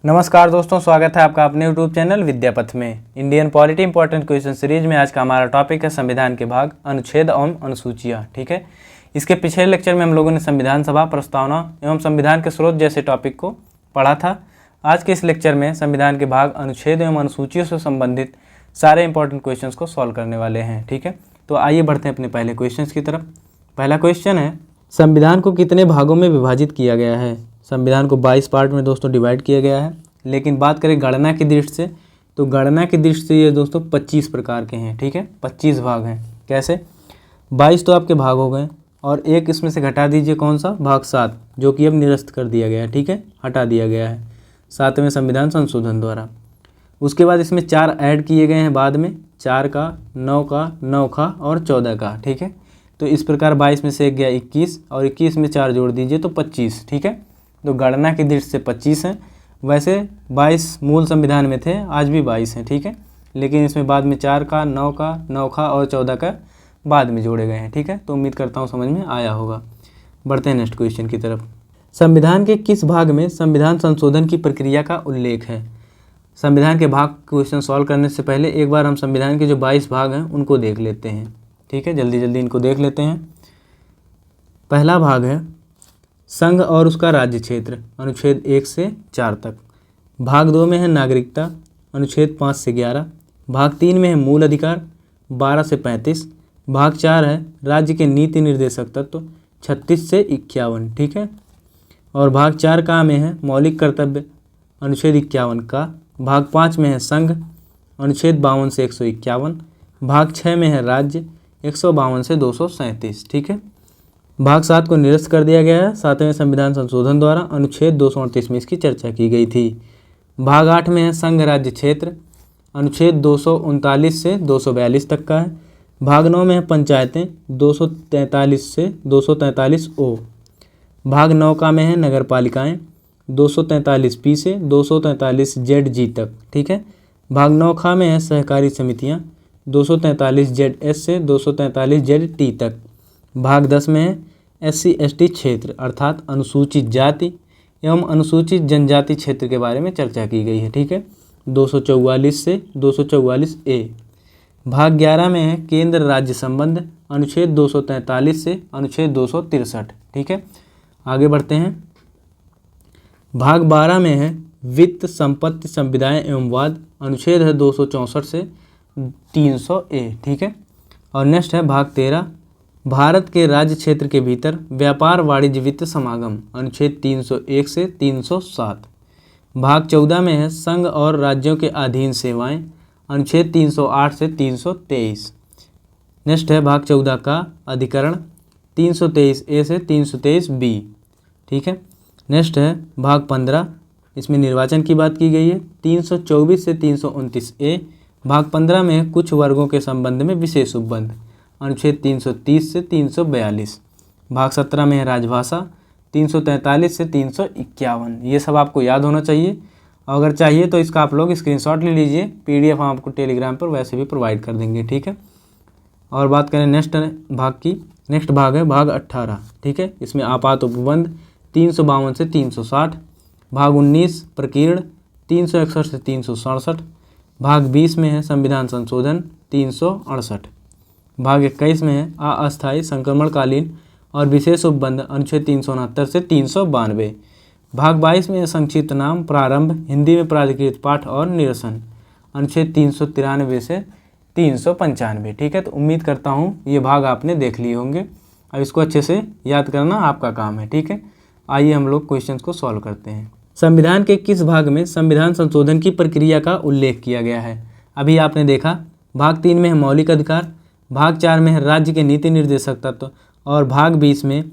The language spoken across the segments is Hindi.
नमस्कार दोस्तों, स्वागत है आपका अपने YouTube चैनल विद्यापथ में। Indian polity important question series में आज का हमारा टॉपिक है संविधान के भाग, अनुच्छेद एवं अनुसूचियाँ। ठीक है, इसके पिछले लेक्चर में हम लोगों ने संविधान सभा, प्रस्तावना एवं संविधान के स्रोत जैसे टॉपिक को पढ़ा था। आज के इस लेक्चर में संविधान के भाग, अनुच्छेद एवं अनुसूचियों से संबंधित सारे इंपॉर्टेंट क्वेश्चन को सॉल्व करने वाले हैं। ठीक है, तो आइए बढ़ते हैं अपने पहले क्वेश्चन की तरफ। पहला क्वेश्चन है, संविधान को कितने भागों में विभाजित किया गया है? संविधान को 22 पार्ट में दोस्तों डिवाइड किया गया है। लेकिन बात करें गणना की दृष्टि से, तो गणना की दृष्टि से ये दोस्तों 25 प्रकार के हैं। ठीक है, 25 भाग हैं। कैसे? 22 तो आपके भाग हो गए और एक इसमें से घटा दीजिए, कौन सा? भाग 7, जो कि अब निरस्त कर दिया गया है। ठीक है, हटा दिया गया है 7वें संविधान संशोधन द्वारा। उसके बाद इसमें 4 ऐड किए गए हैं बाद में, 4 का, 9 का, 9 का और 14 का। ठीक है, तो इस प्रकार 22 में से एक गया 21 और 21 में 4 जोड़ दीजिए तो 25। ठीक है, तो गणना की दृष्टि से 25 हैं। वैसे 22 मूल संविधान में थे, आज भी 22 हैं। ठीक है, लेकिन इसमें बाद में 4 का, 9 का, 9 का और 14 का बाद में जोड़े गए हैं। ठीक है, तो उम्मीद करता हूँ समझ में आया होगा। बढ़ते हैं नेक्स्ट क्वेश्चन की तरफ। संविधान के किस भाग में संविधान संशोधन की प्रक्रिया का उल्लेख है? संविधान के भाग क्वेश्चन सॉल्व करने से पहले एक बार हम संविधान के जो 22 भाग हैं उनको देख लेते हैं। ठीक है, जल्दी जल्दी इनको देख लेते हैं। पहला भाग है संघ और उसका राज्य क्षेत्र, अनुच्छेद 1 से 4 तक। भाग 2 में है नागरिकता, अनुच्छेद 5 से 11। भाग 3 में है मूल अधिकार, 12 से 35। भाग 4 है राज्य के नीति निर्देशक तत्व, 36 से 51। ठीक है, और भाग 4 का में है मौलिक कर्तव्य, अनुच्छेद 51 का। भाग 5 में है संघ, अनुच्छेद 52 से 151। भाग 6 में है राज्य, 152 से 237। ठीक है, भाग 7 को निरस्त कर दिया गया है 7वें संविधान संशोधन द्वारा। अनुच्छेद 238 में इसकी चर्चा की गई थी। भाग 8 में है संघ राज्य क्षेत्र, अनुच्छेद 239 से 242 तक का है। भाग 9 में है पंचायतें, 243 से 243 ओ। भाग 9 का में है नगर पालिकाएँ, 243 पी से 243 जेड जी तक। ठीक है, भाग 9 खा में है सहकारी समितियाँ, 243 जेड एस से 243 जेड टी तक। भाग 10 में है SC ST क्षेत्र अर्थात अनुसूचित जाति एवं अनुसूचित जनजाति क्षेत्र के बारे में चर्चा की गई है। ठीक है, 244 से 244 ए। भाग 11 में है केंद्र राज्य संबंध, अनुच्छेद 243 से अनुच्छेद 263। ठीक है, आगे बढ़ते हैं। भाग 12 में है वित्त, संपत्ति, संविदाएं एवं वाद, अनुच्छेद है 264 से 300 ए। ठीक है, और नेक्स्ट है भाग 13, भारत के राज्य क्षेत्र के भीतर व्यापार, वाणिज्य, वित्त समागम, अनुच्छेद 301 से 307। भाग 14 में है संघ और राज्यों के अधीन सेवाएं, अनुच्छेद 308 से 323। नेक्स्ट है भाग 14 का अधिकरण, 323 ए से 323 बी। ठीक है, नेक्स्ट है भाग 15, इसमें निर्वाचन की बात की गई है, 324 से 329 ए। भाग 15 में है कुछ वर्गों के संबंध में विशेष उपबंध, अनुच्छेद 330 से 342। भाग 17 में है राजभाषा, 343 से 351। ये सब आपको याद होना चाहिए। अगर चाहिए तो इसका आप लोग स्क्रीनशॉट ले लीजिए, PDF हम आपको टेलीग्राम पर वैसे भी प्रोवाइड कर देंगे। ठीक है, और बात करें नेक्स्ट भाग की, नेक्स्ट भाग है भाग 18। ठीक है, इसमें आपात उपबंध, 352 से 360। भाग 19 प्रकीर्ण, 361 से 367। भाग 20 में है संविधान संशोधन, 368। भाग 21 में है अस्थायी, संक्रमणकालीन और विशेष उपबंध, अनुच्छेद 369 से 392। भाग 22 में है संक्षिप्त नाम, प्रारंभ, हिंदी में प्राधिकृत पाठ और निरसन, अनुच्छेद 393 से 395। ठीक है, तो उम्मीद करता हूँ ये भाग आपने देख लिए होंगे। अब इसको अच्छे से याद करना आपका काम है। ठीक है, आइए हम लोग क्वेश्चन को सॉल्व करते हैं। संविधान के किस भाग में संविधान संशोधन की प्रक्रिया का उल्लेख किया गया है? अभी आपने देखा, भाग 3 में है मौलिक अधिकार, भाग 4 में है राज्य के नीति निर्देशक तत्व और भाग 20 में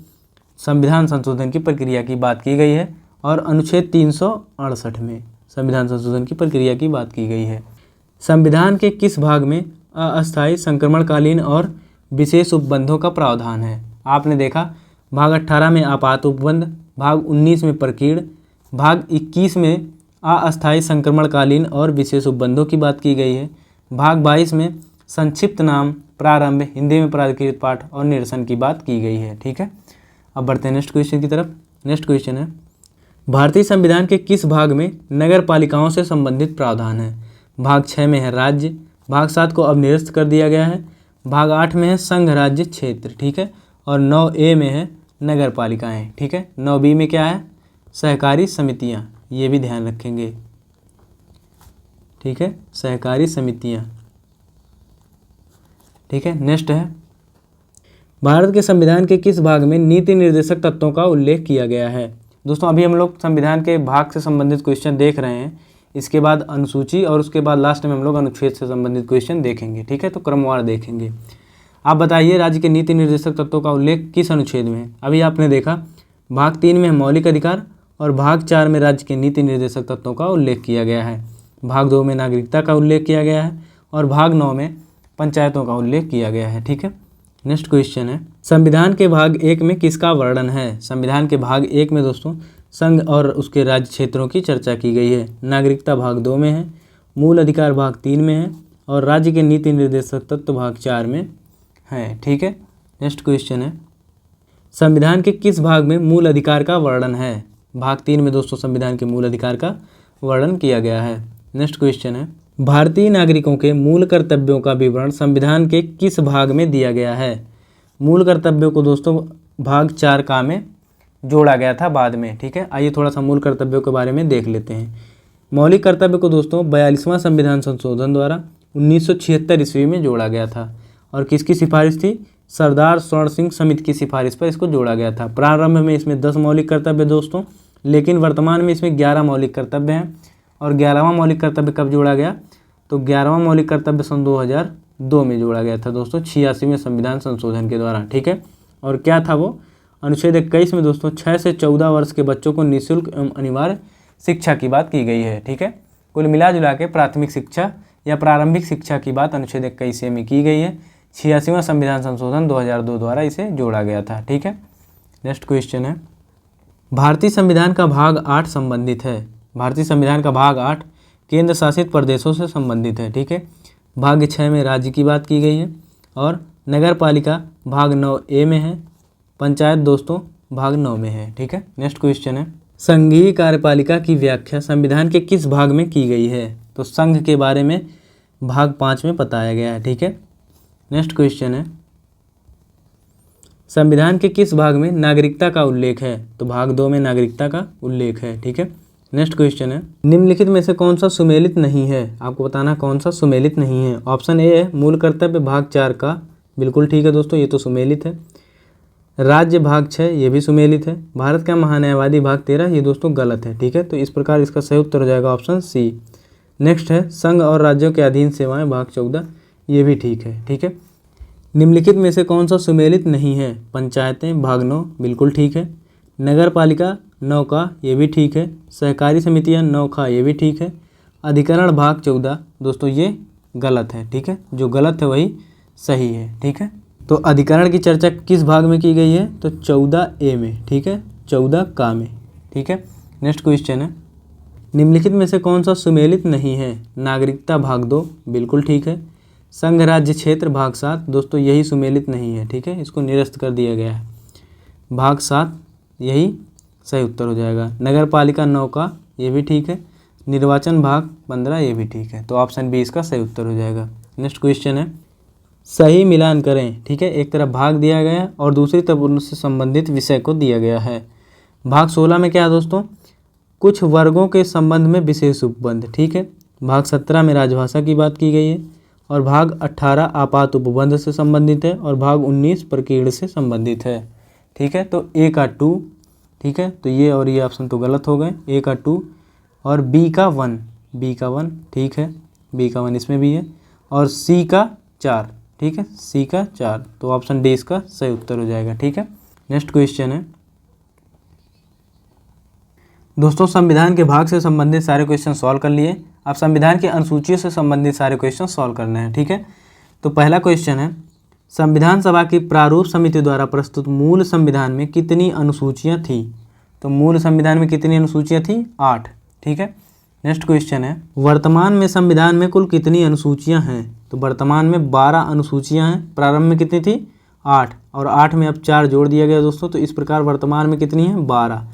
संविधान संशोधन की प्रक्रिया की बात की गई है और अनुच्छेद 368 में संविधान संशोधन की प्रक्रिया की बात की गई है। संविधान के किस भाग में अस्थायी, संक्रमणकालीन और विशेष उपबंधों का प्रावधान है? आपने देखा, भाग 18 में आपात उपबंध, भाग 19 में प्रकीर्ण, भाग 21 में अस्थायी, संक्रमणकालीन और विशेष उपबंधों की बात की गई है। भाग 22 में संक्षिप्त नाम, प्रारंभ, हिंदी में प्राधिकृत पाठ और निरसन की बात की गई है। ठीक है, अब बढ़ते हैं नेक्स्ट क्वेश्चन की तरफ। नेक्स्ट क्वेश्चन है, भारतीय संविधान के किस भाग में नगर पालिकाओं से संबंधित प्रावधान है? भाग 6 में है राज्य, भाग 7 को अब निरस्त कर दिया गया है, भाग 8 में है संघ राज्य क्षेत्र, ठीक है, और 9A में है नगर पालिकाएँ, ठीक है। 9B में क्या है? सहकारी समितियाँ, ये भी ध्यान रखेंगे, ठीक है, सहकारी समितियाँ, ठीक है। नेक्स्ट है, भारत के संविधान के किस भाग में नीति निर्देशक तत्वों का उल्लेख किया गया है? दोस्तों अभी हम लोग संविधान के भाग से संबंधित क्वेश्चन देख रहे हैं, इसके बाद अनुसूची और उसके बाद लास्ट में हम लोग अनुच्छेद से संबंधित क्वेश्चन देखेंगे, ठीक है, तो क्रमवार देखेंगे। आप बताइए राज्य के नीति निर्देशक तत्वों का उल्लेख किस अनुच्छेद में है? अभी आपने देखा भाग 3 में मौलिक अधिकार और भाग 4 में राज्य के नीति निर्देशक तत्वों का उल्लेख किया गया है, भाग 2 में नागरिकता का उल्लेख किया गया है और भाग 9 में पंचायतों का उल्लेख किया गया है, ठीक है। नेक्स्ट क्वेश्चन है, संविधान के भाग 1 में किसका वर्णन है? संविधान के भाग 1 में दोस्तों संघ और उसके राज्य क्षेत्रों की चर्चा की गई है, नागरिकता भाग 2 में है, मूल अधिकार भाग 3 में है और राज्य के नीति निर्देशक तत्व भाग 4 में है, ठीक है। नेक्स्ट क्वेश्चन है, संविधान के किस भाग में मूल अधिकार का वर्णन है? भाग 3 में दोस्तों संविधान के मूल अधिकार का वर्णन किया गया है। नेक्स्ट क्वेश्चन है, भारतीय नागरिकों के मूल कर्तव्यों का विवरण संविधान के किस भाग में दिया गया है? मूल कर्तव्यों को दोस्तों भाग 4 का में जोड़ा गया था बाद में, ठीक है। आइए थोड़ा सा मूल कर्तव्यों के बारे में देख लेते हैं। मौलिक कर्तव्य को दोस्तों 42वां संविधान संशोधन द्वारा 1976 ईस्वी में जोड़ा गया था और किसकी सिफारिश थी? सरदार स्वर्ण सिंह समिति की सिफारिश पर इसको जोड़ा गया था। प्रारंभ में इसमें 10 मौलिक कर्तव्य दोस्तों, लेकिन वर्तमान में इसमें 11 मौलिक कर्तव्य हैं और 11वां मौलिक कर्तव्य कब जोड़ा गया? तो 11वां मौलिक कर्तव्य सन 2002 में जोड़ा गया था दोस्तों, 86वें संविधान संशोधन के द्वारा, ठीक है। और क्या था वो? अनुच्छेद 21 में दोस्तों 6 से 14 वर्ष के बच्चों को निःशुल्क एवं अनिवार्य शिक्षा की बात की गई है, ठीक है। कुल मिला जुला के प्राथमिक शिक्षा या प्रारंभिक शिक्षा की बात अनुच्छेद 21 में की गई है। 86वां संविधान संशोधन 2002 द्वारा इसे जोड़ा गया था, ठीक है। नेक्स्ट क्वेश्चन है, भारतीय संविधान का भाग 8 संबंधित है। भारतीय संविधान का भाग 8 केंद्र शासित प्रदेशों से संबंधित है, ठीक है। भाग 6 में राज्य की बात की गई है और नगर पालिका भाग 9A में है, पंचायत दोस्तों भाग 9 में है, ठीक है। नेक्स्ट क्वेश्चन है, संघीय कार्यपालिका की व्याख्या संविधान के किस भाग में की गई है? तो संघ के बारे में भाग 5 में बताया गया है, ठीक है। नेक्स्ट क्वेश्चन है, संविधान के किस भाग में नागरिकता का उल्लेख है? तो भाग 2 में नागरिकता का उल्लेख है, ठीक है। नेक्स्ट क्वेश्चन है, निम्नलिखित में से कौन सा सुमेलित नहीं है? आपको बताना कौन सा सुमेलित नहीं है। ऑप्शन ए है मूल कर्तव्य भाग 4 का, बिल्कुल ठीक है दोस्तों, ये तो सुमेलित है। राज्य भाग 6 ये भी सुमेलित है। भारत का महान्यायवादी भाग 13 ये दोस्तों गलत है, ठीक है। तो इस प्रकार इसका सही उत्तर हो जाएगा ऑप्शन सी। नेक्स्ट है संघ और राज्यों के अधीन सेवाएं भाग 14 ये भी ठीक है, ठीक है। निम्नलिखित में से कौन सा सुमेलित नहीं है? पंचायतें भाग 9 बिल्कुल ठीक है, नगर पालिका 9 का ये भी ठीक है, सहकारी समितियां 9 का ये भी ठीक है, अधिकरण भाग 14 दोस्तों ये गलत है, ठीक है। जो गलत है वही सही है, ठीक है। तो अधिकरण की चर्चा किस भाग में की गई है? तो 14A में, ठीक है, 14 का में, ठीक है। नेक्स्ट क्वेश्चन है, निम्नलिखित में से कौन सा सुमेलित नहीं है? नागरिकता भाग 2 बिल्कुल ठीक है, संघ राज्य क्षेत्र भाग 7 दोस्तों यही सुमेलित नहीं है, ठीक है, इसको निरस्त कर दिया गया है। भाग 7 यही सही उत्तर हो जाएगा। नगर पालिका 9 का ये भी ठीक है, निर्वाचन भाग 15 ये भी ठीक है, तो ऑप्शन बी इसका सही उत्तर हो जाएगा। नेक्स्ट क्वेश्चन है, सही मिलान करें, ठीक है। एक तरफ भाग दिया गया है और दूसरी तरफ उनसे संबंधित विषय को दिया गया है। भाग 16 में क्या है दोस्तों? कुछ वर्गों के संबंध में विशेष उपबंध, ठीक है। भाग 17 में राजभाषा की बात की गई है और भाग 18 आपात उपबंध से संबंधित है और भाग 19 प्रकीर्ण से संबंधित है, ठीक है। तो ए का 2, ठीक है, तो ये और ये ऑप्शन तो गलत हो गए, ए का 2 और बी का 1, ठीक है, बी का 1 इसमें भी है और सी का 4, ठीक है, सी का 4, तो ऑप्शन डी इसका सही उत्तर हो जाएगा, ठीक है। नेक्स्ट क्वेश्चन है दोस्तों, संविधान के भाग से संबंधित सारे क्वेश्चन सॉल्व कर लिए। अब संविधान की अनुसूचियों से संबंधित सारे क्वेश्चन सॉल्व करने हैं, ठीक है। तो पहला क्वेश्चन है, संविधान सभा की प्रारूप समिति द्वारा प्रस्तुत मूल संविधान में कितनी अनुसूचियां थी? तो मूल संविधान में कितनी अनुसूचियां थी? 8, ठीक है। नेक्स्ट क्वेश्चन है, वर्तमान में संविधान में कुल कितनी अनुसूचियां हैं? तो वर्तमान में 12 अनुसूचियां हैं। प्रारंभ में कितनी थी? 8, और 8 में अब 4 जोड़ दिया गया दोस्तों, तो इस प्रकार वर्तमान में कितनी है? 12।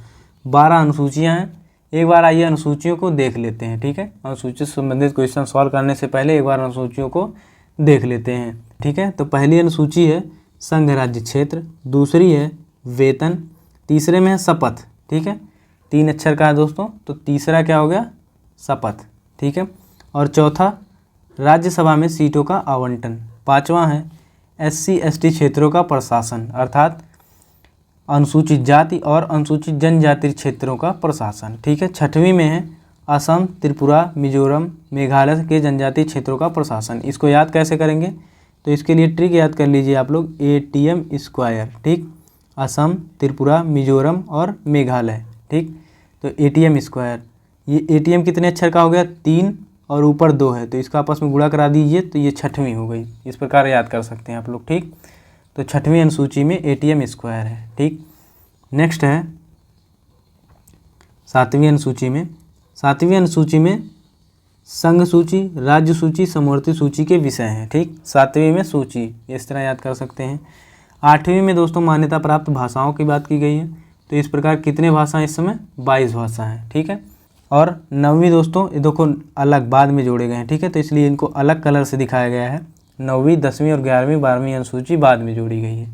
12 अनुसूचियाँ हैं। एक बार आइए अनुसूचियों को देख लेते हैं, ठीक है। अनुसूची से संबंधित क्वेश्चन सॉल्व करने से पहले एक बार अनुसूचियों को देख लेते हैं, ठीक है। तो पहली अनुसूची है संघ राज्य क्षेत्र, दूसरी है वेतन, तीसरे में है शपथ, ठीक है। 3 अक्षर का है दोस्तों, तो तीसरा क्या हो गया, शपथ, ठीक है। और चौथा राज्यसभा में सीटों का आवंटन, पांचवा है SC ST क्षेत्रों का प्रशासन, अर्थात अनुसूचित जाति और अनुसूचित जनजाति क्षेत्रों का प्रशासन, ठीक है। छठवीं में है असम, त्रिपुरा, मिजोरम, मेघालय के जनजातीय क्षेत्रों का प्रशासन। इसको याद कैसे करेंगे, तो इसके लिए ट्रिक याद कर लीजिए आप लोग, ATM स्क्वायर, ठीक। असम, त्रिपुरा, मिजोरम और मेघालय, ठीक। तो ATM स्क्वायर, ये ATM कितने अक्षर का हो गया, 3 और ऊपर 2 है, तो इसका आपस में गुणा करा दीजिए, तो ये छठवीं हो गई। इस प्रकार याद कर सकते हैं आप लोग, ठीक। तो छठवीं अनुसूची में ATM स्क्वायर है, ठीक। नेक्स्ट है सातवीं अनुसूची में। सातवीं अनुसूची में संघ सूची, राज्य सूची, समवर्ती सूची के विषय हैं, ठीक। सातवीं में सूची, इस तरह याद कर सकते हैं। आठवीं में दोस्तों मान्यता प्राप्त भाषाओं की बात की गई है, तो इस प्रकार कितने भाषाएं इस समय, 22 भाषा हैं, ठीक है। और नवीं दोस्तों ये देखो अलग बाद में जोड़े गए हैं, ठीक है, तो इसलिए इनको अलग कलर से दिखाया गया है। 9वीं, 10वीं और 11वीं, 12वीं अनुसूची बाद में जोड़ी गई है।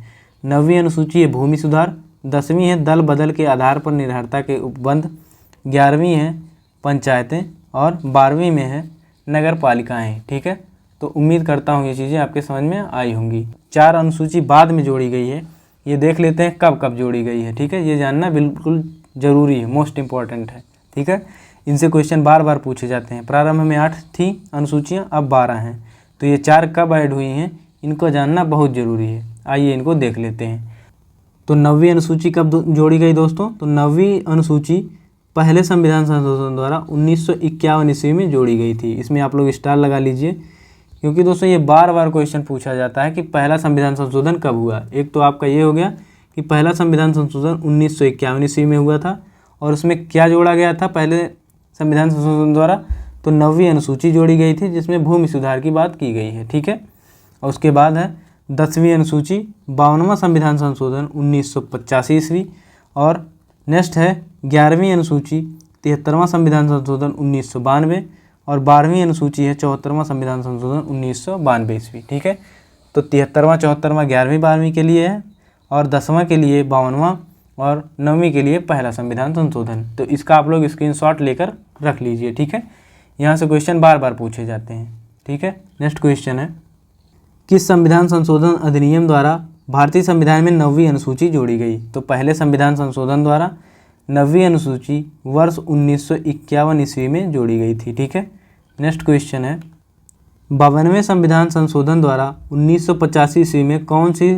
9वीं अनुसूची है भूमि सुधार, 10वीं है दल बदल के आधार पर निर्भरता के उपबंध, 11वीं है पंचायतें और 12वीं में है नगर पालिकाएँ, ठीक है। तो उम्मीद करता हूँ ये चीज़ें आपके समझ में आई होंगी। 4 अनुसूची बाद में जोड़ी गई है, ये देख लेते हैं कब कब जोड़ी गई है, ठीक है। ये जानना बिल्कुल ज़रूरी है, मोस्ट इम्पॉर्टेंट है, ठीक है। इनसे क्वेश्चन बार बार पूछे जाते हैं। प्रारंभ में 8 थी अनुसूचियाँ, अब 12 हैं, तो ये 4 कब ऐड हुई हैं, इनको जानना बहुत ज़रूरी है। आइए इनको देख लेते हैं। तो 9वीं अनुसूची कब जोड़ी गई दोस्तों, तो 9वीं अनुसूची पहले संविधान संशोधन द्वारा 1951 ईस्वी में जोड़ी गई थी। इसमें आप लोग स्टार लगा लीजिए, क्योंकि दोस्तों ये बार बार क्वेश्चन पूछा जाता है कि पहला संविधान संशोधन कब हुआ। एक तो आपका ये हो गया कि पहला संविधान संशोधन 1951 ईस्वी में हुआ था, और उसमें क्या जोड़ा गया था पहले संविधान संशोधन द्वारा, तो 9वीं अनुसूची जोड़ी गई थी जिसमें भूमि सुधार की बात की गई है, ठीक है। और उसके बाद है 10वीं अनुसूची 52वां संविधान संशोधन 1985 ईस्वी, और नेक्स्ट है 11वीं अनुसूची 73वां संविधान संशोधन 1992, और 12वीं अनुसूची है 74वां संविधान संशोधन 1992 ईस्वी, ठीक है। तो 73वां, 74वां 11वीं 12वीं के लिए है, और 10वां के लिए 52वां, और 9वीं के लिए पहला संविधान संशोधन। तो इसका आप लोग स्क्रीनशॉट लेकर रख लीजिए, ठीक है। यहाँ से क्वेश्चन बार बार पूछे जाते हैं, ठीक है। नेक्स्ट क्वेश्चन है किस संविधान संशोधन अधिनियम द्वारा भारतीय संविधान में 9वीं अनुसूची जोड़ी गई। तो पहले संविधान संशोधन द्वारा 9वीं अनुसूची वर्ष 1951 ईस्वी में जोड़ी गई थी, ठीक है। नेक्स्ट क्वेश्चन है 52वें संविधान संशोधन द्वारा 1985 ईस्वी में कौन सी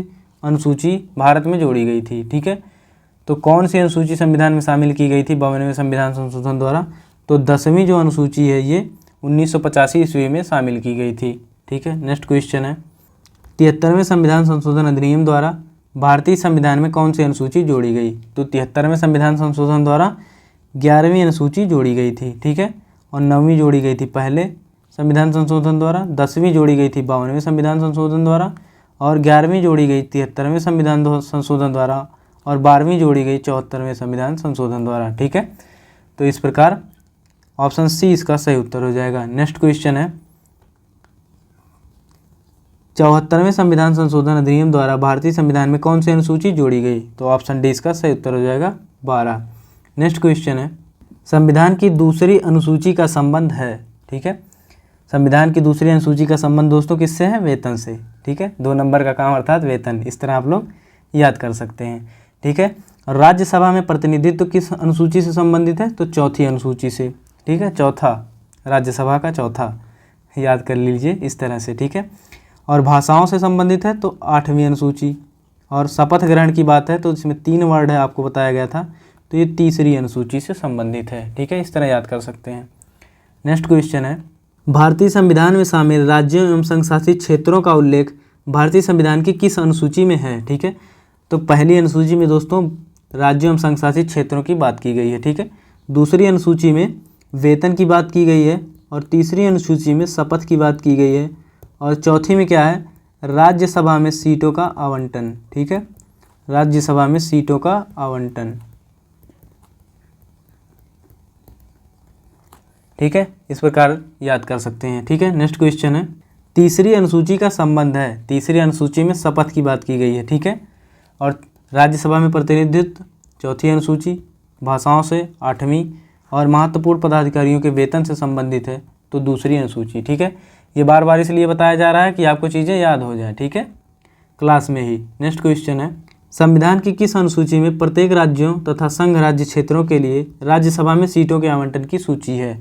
अनुसूची भारत में जोड़ी गई थी, ठीक है। तो कौन सी अनुसूची संविधान में शामिल की गई थी 52वें संविधान संशोधन द्वारा, तो 10वीं जो अनुसूची है ये 1985 ईस्वी में शामिल की गई थी, ठीक है। नेक्स्ट क्वेश्चन है 73वें संविधान संशोधन अधिनियम द्वारा भारतीय संविधान में कौन सी अनुसूची जोड़ी गई। तो 73वें संविधान संशोधन द्वारा 11वीं अनुसूची जोड़ी गई थी, ठीक है। और 9वीं जोड़ी गई थी पहले संविधान संशोधन द्वारा, 10वीं जोड़ी गई थी 52वें संविधान संशोधन द्वारा, और 11वीं जोड़ी गई 73वें संविधान संशोधन द्वारा, और 12वीं जोड़ी गई 74वें संविधान संशोधन द्वारा, ठीक है। तो इस प्रकार ऑप्शन सी इसका सही उत्तर हो जाएगा। नेक्स्ट क्वेश्चन है 74वें संविधान संशोधन अधिनियम द्वारा भारतीय संविधान में कौन सी अनुसूची जोड़ी गई। तो ऑप्शन डी इसका सही उत्तर हो जाएगा 12। नेक्स्ट क्वेश्चन है संविधान की दूसरी अनुसूची का संबंध है, ठीक है। संविधान की दूसरी अनुसूची का संबंध दोस्तों किससे है, वेतन से, ठीक है। 2 नंबर का काम अर्थात वेतन, इस तरह आप लोग याद कर सकते हैं, ठीक है। राज्यसभा में प्रतिनिधित्व किस अनुसूची से संबंधित है, तो चौथी अनुसूची से, ठीक है। चौथा, राज्यसभा का चौथा, याद कर लीजिए इस तरह से, ठीक है। और भाषाओं से संबंधित है तो 8वीं अनुसूची, और शपथ ग्रहण की बात है तो इसमें 3 वर्ड है आपको बताया गया था, तो ये तीसरी अनुसूची से संबंधित है, ठीक है। इस तरह याद कर सकते हैं। नेक्स्ट क्वेश्चन है भारतीय संविधान में शामिल राज्यों एवं संघ शासित क्षेत्रों का उल्लेख भारतीय संविधान की किस अनुसूची में है, ठीक है। तो पहली अनुसूची में दोस्तों राज्यों एवं संघ शासित क्षेत्रों की बात की गई है, ठीक है। दूसरी अनुसूची में वेतन की बात की गई है, और तीसरी अनुसूची में शपथ की बात की गई है, और चौथी में क्या है, राज्यसभा में सीटों का आवंटन, ठीक है। राज्यसभा में सीटों का आवंटन। ठीक है, इस प्रकार याद कर सकते हैं। ठीक है, नेक्स्ट क्वेश्चन है, तीसरी अनुसूची का संबंध है। तीसरी अनुसूची में शपथ की बात की गई है। ठीक है, और राज्यसभा में प्रतिनिधित्व चौथी अनुसूची, भाषाओं से आठवीं, और महत्वपूर्ण पदाधिकारियों के वेतन से संबंधित है तो दूसरी अनुसूची। ठीक है, ये बार बार इसलिए बताया जा रहा है कि आपको चीज़ें याद हो जाए। ठीक है, क्लास में ही। नेक्स्ट क्वेश्चन है, संविधान की किस अनुसूची में प्रत्येक राज्यों तथा संघ राज्य क्षेत्रों के लिए राज्यसभा में सीटों के आवंटन की सूची है?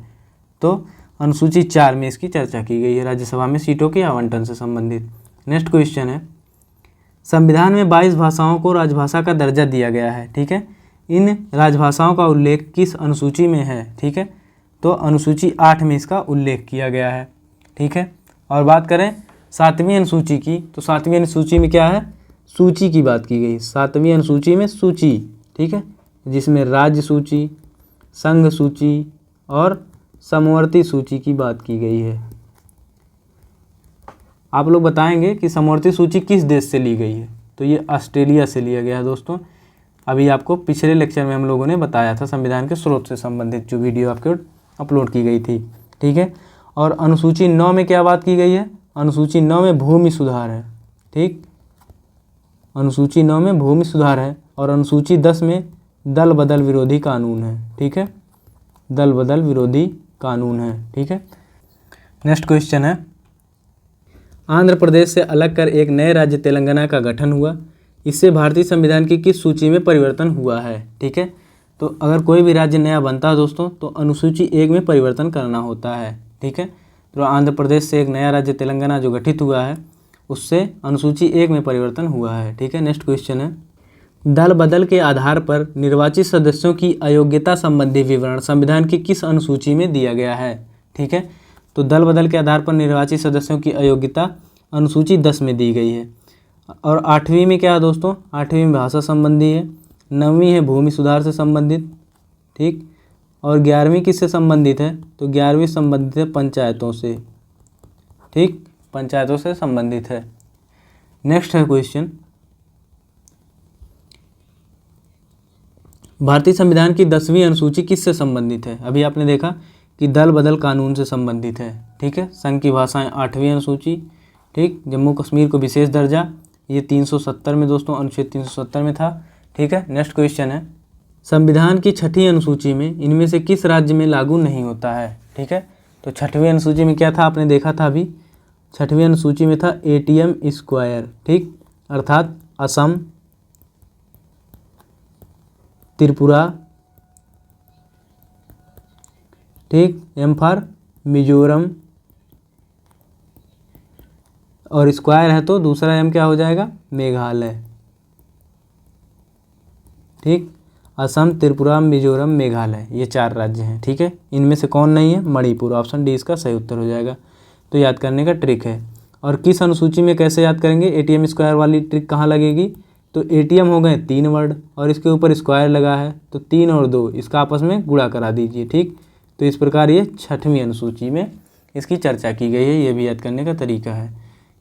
तो अनुसूची 4 में इसकी चर्चा की गई है, राज्यसभा में सीटों के आवंटन से संबंधित। नेक्स्ट क्वेश्चन है, संविधान में 22 भाषाओं को राजभाषा का दर्जा दिया गया है। ठीक है, इन राजभाषाओं का उल्लेख किस अनुसूची में है? ठीक है, तो अनुसूची 8 में इसका उल्लेख किया गया है। ठीक है, और बात करें 7वीं अनुसूची की, तो 7वीं अनुसूची में क्या है? सूची की बात की गई। 7वीं अनुसूची में सूची, ठीक है, जिसमें राज्य सूची, संघ सूची और समवर्ती सूची की बात की गई है। आप लोग बताएंगे कि समवर्ती सूची किस देश से ली गई है? तो ये ऑस्ट्रेलिया से लिया गया है दोस्तों। अभी आपको पिछले लेक्चर में हम लोगों ने बताया था संविधान के स्रोत से संबंधित जो वीडियो आपके अपलोड की गई थी। ठीक है, और अनुसूची 9 में क्या बात की गई है? अनुसूची 9 में भूमि सुधार है। ठीक, अनुसूची 9 में भूमि सुधार है, और अनुसूची 10 में दल बदल विरोधी कानून है। ठीक है, दल बदल विरोधी कानून है। ठीक है, नेक्स्ट क्वेश्चन है, आंध्र प्रदेश से अलग कर एक नए राज्य तेलंगाना का गठन हुआ, इससे भारतीय संविधान की किस सूची में परिवर्तन हुआ है? ठीक है, तो अगर कोई भी राज्य नया बनता है दोस्तों तो अनुसूची 1 में परिवर्तन करना होता है। ठीक है, तो आंध्र प्रदेश से एक नया राज्य तेलंगाना जो गठित हुआ है उससे अनुसूची 1 में परिवर्तन हुआ है। ठीक है, नेक्स्ट क्वेश्चन है, दल बदल के आधार पर निर्वाचित सदस्यों की अयोग्यता संबंधी विवरण संविधान की किस अनुसूची में दिया गया है? ठीक है, तो दल बदल के आधार पर निर्वाचित सदस्यों की अयोग्यता अनुसूची 10 में दी गई है। और 8वीं में क्या है दोस्तों? 8वीं में भाषा संबंधी है, 9वीं है भूमि सुधार से संबंधित। ठीक, और 11वीं किससे संबंधित है? तो 11वीं संबंधित है पंचायतों से। ठीक, पंचायतों से संबंधित है। नेक्स्ट है क्वेश्चन, भारतीय संविधान की 10वीं अनुसूची किससे संबंधित है? अभी आपने देखा कि दल बदल कानून से संबंधित है। ठीक है, संघ की भाषाएं 8वीं अनुसूची। ठीक, जम्मू कश्मीर को विशेष दर्जा, ये 370 में दोस्तों, अनुच्छेद 370 में था। ठीक है, नेक्स्ट क्वेश्चन है, संविधान की 6ठी अनुसूची में इनमें से किस राज्य में लागू नहीं होता है? ठीक है, तो 6वीं अनुसूची में क्या था? आपने देखा था अभी, 6वीं अनुसूची में था ATM स्क्वायर। ठीक, अर्थात असम, त्रिपुरा, ठीक, M फॉर मिजोरम, और स्क्वायर है तो दूसरा M क्या हो जाएगा? मेघालय। ठीक, असम, त्रिपुरा, मिजोरम, मेघालय, ये 4 राज्य हैं। ठीक है, इनमें से कौन नहीं है? मणिपुर। ऑप्शन डी इसका सही उत्तर हो जाएगा। तो याद करने का ट्रिक है। और किस अनुसूची में कैसे याद करेंगे? ATM स्क्वायर वाली ट्रिक कहाँ लगेगी? तो ATM हो गए 3 वर्ड और इसके ऊपर स्क्वायर लगा है तो 3 और 2 इसका आपस में गुणा करा दीजिए। ठीक, तो इस प्रकार ये 6वीं अनुसूची में इसकी चर्चा की गई है, ये भी याद करने का तरीका है।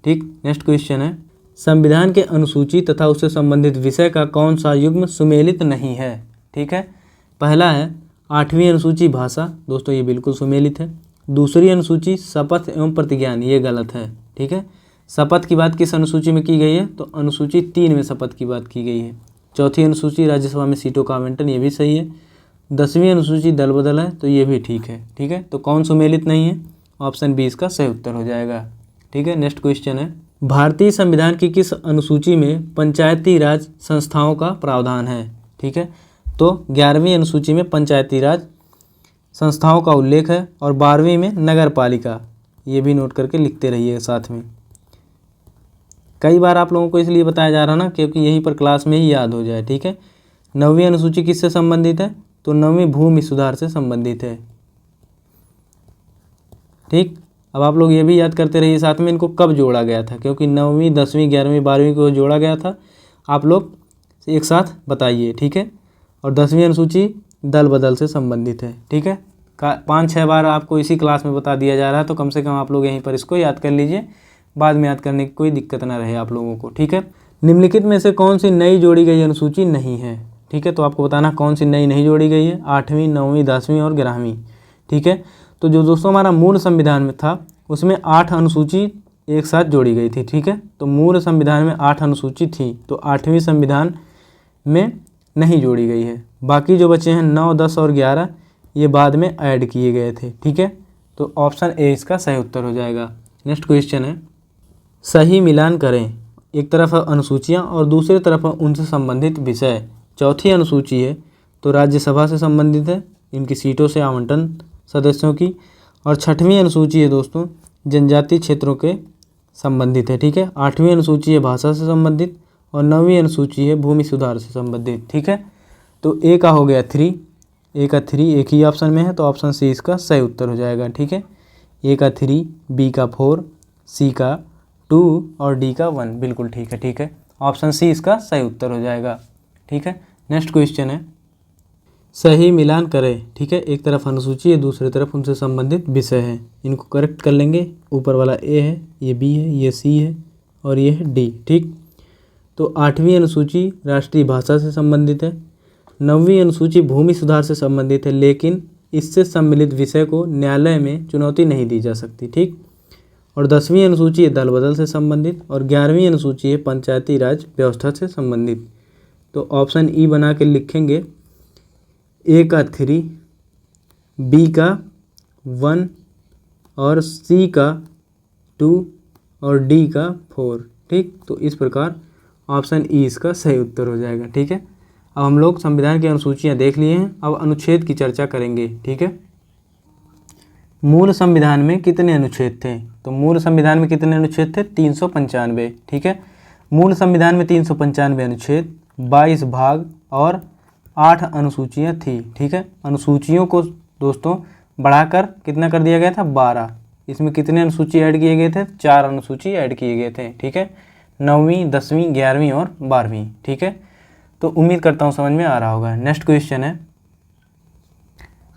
ठीक, नेक्स्ट क्वेश्चन है, संविधान के अनुसूची तथा उससे संबंधित विषय का कौन सा युग्म सुमेलित नहीं है? ठीक है, पहला है 8वीं अनुसूची भाषा, दोस्तों ये बिल्कुल सुमेलित है। दूसरी अनुसूची शपथ एवं प्रतिज्ञान, ये गलत है। ठीक है, शपथ की बात किस अनुसूची में की गई है? तो अनुसूची 3 में शपथ की बात की गई है। चौथी अनुसूची राज्यसभा में सीटों का आवंटन, ये भी सही है। 10वीं अनुसूची दल बदल है तो ये भी ठीक है। ठीक है, तो कौन सुमेलित नहीं है? ऑप्शन बी इसका सही उत्तर हो जाएगा। ठीक है, नेक्स्ट क्वेश्चन है, भारतीय संविधान की किस अनुसूची में पंचायती राज संस्थाओं का प्रावधान है? ठीक है, तो 11वीं अनुसूची में पंचायती राज संस्थाओं का उल्लेख है और 12वीं में नगर पालिका, ये भी नोट करके लिखते रहिए साथ में। कई बार आप लोगों को इसलिए बताया जा रहा ना क्योंकि यहीं पर क्लास में ही याद हो जाए। ठीक है, 9वीं अनुसूची किससे संबंधित है? तो 9वीं भूमि सुधार से संबंधित है। ठीक, अब आप लोग ये भी याद करते रहिए साथ में इनको कब जोड़ा गया था, क्योंकि 9वीं 10वीं 11वीं 12वीं को जोड़ा गया था, आप लोग एक साथ बताइए। ठीक है, और 10वीं अनुसूची दल बदल से संबंधित है। ठीक है, 5-6 बार आपको इसी क्लास में बता दिया जा रहा है तो कम से कम आप लोग यहीं पर इसको याद कर लीजिए, बाद में याद करने की कोई दिक्कत ना रहे आप लोगों को। ठीक है, निम्नलिखित में से कौन सी नई जोड़ी गई अनुसूची नहीं है? ठीक है, तो आपको बताना कौन सी नई नहीं जोड़ी गई है, 8वीं 9वीं 10वीं और 11वीं। ठीक है, तो जो दोस्तों हमारा मूल संविधान में था उसमें 8 अनुसूची एक साथ जोड़ी गई थी, ठीक है। तो मूल संविधान में 8 अनुसूची थी, तो 8वीं संविधान में नहीं जोड़ी गई है। बाकी जो बचे हैं 9, 10 और 11 ये बाद में ऐड किए गए थे, ठीक है। तो ऑप्शन ए इसका सही उत्तर हो जाएगा। नेक्स्ट क्वेश्चन है, सही मिलान करें। एक तरफ अनुसूचियाँ और दूसरी तरफ उनसे संबंधित विषय। चौथी अनुसूची है तो राज्यसभा से संबंधित है, इनकी सीटों से आवंटन सदस्यों की। और 6वीं अनुसूची है दोस्तों जनजातीय क्षेत्रों के संबंधित है, ठीक है। 8वीं अनुसूची है भाषा से संबंधित और 9वीं अनुसूची है भूमि सुधार से संबंधित, ठीक है। तो ए का हो गया 3, ए का 3 एक ही ऑप्शन में है, तो ऑप्शन सी इसका सही उत्तर हो जाएगा, ठीक है। ए का 3, बी का 4, सी का 2 और डी का 1 बिल्कुल ठीक है, ठीक है। ऑप्शन सी इसका सही उत्तर हो जाएगा, ठीक है। नेक्स्ट क्वेश्चन है, सही मिलान करें, ठीक है। एक तरफ अनुसूची है, दूसरी तरफ उनसे संबंधित विषय है, इनको करेक्ट कर लेंगे। ऊपर वाला ए है, ये बी है, ये सी है और ये है डी, ठीक। तो 8वीं अनुसूची राष्ट्रीय भाषा से संबंधित है, 9वीं अनुसूची भूमि सुधार से संबंधित है, लेकिन इससे सम्मिलित विषय को न्यायालय में चुनौती नहीं दी जा सकती, ठीक। और 10वीं अनुसूची है दल बदल से संबंधित और 11वीं अनुसूची है पंचायती राज व्यवस्था से संबंधित। तो ऑप्शन ई बना के लिखेंगे, ए का 3, बी का 1 और सी का 2 और डी का 4, ठीक। तो इस प्रकार ऑप्शन ई इसका सही उत्तर हो जाएगा, ठीक है। अब हम लोग संविधान की अनुसूचियाँ देख लिए हैं, अब अनुच्छेद की चर्चा करेंगे, ठीक है। मूल संविधान में कितने अनुच्छेद थे? तो मूल संविधान में कितने अनुच्छेद थे? 395, ठीक है। मूल संविधान में 395 अनुच्छेद, 22 भाग और 8 अनुसूचियाँ थी, ठीक है। अनुसूचियों को दोस्तों बढ़ाकर कितना कर दिया गया था? 12। इसमें कितने अनुसूची ऐड किए गए थे? 4 अनुसूची ऐड किए गए थे, ठीक है। 9वीं, 10वीं, 11वीं और 12वीं, ठीक है। तो उम्मीद करता हूँ समझ में आ रहा होगा। नेक्स्ट क्वेश्चन है,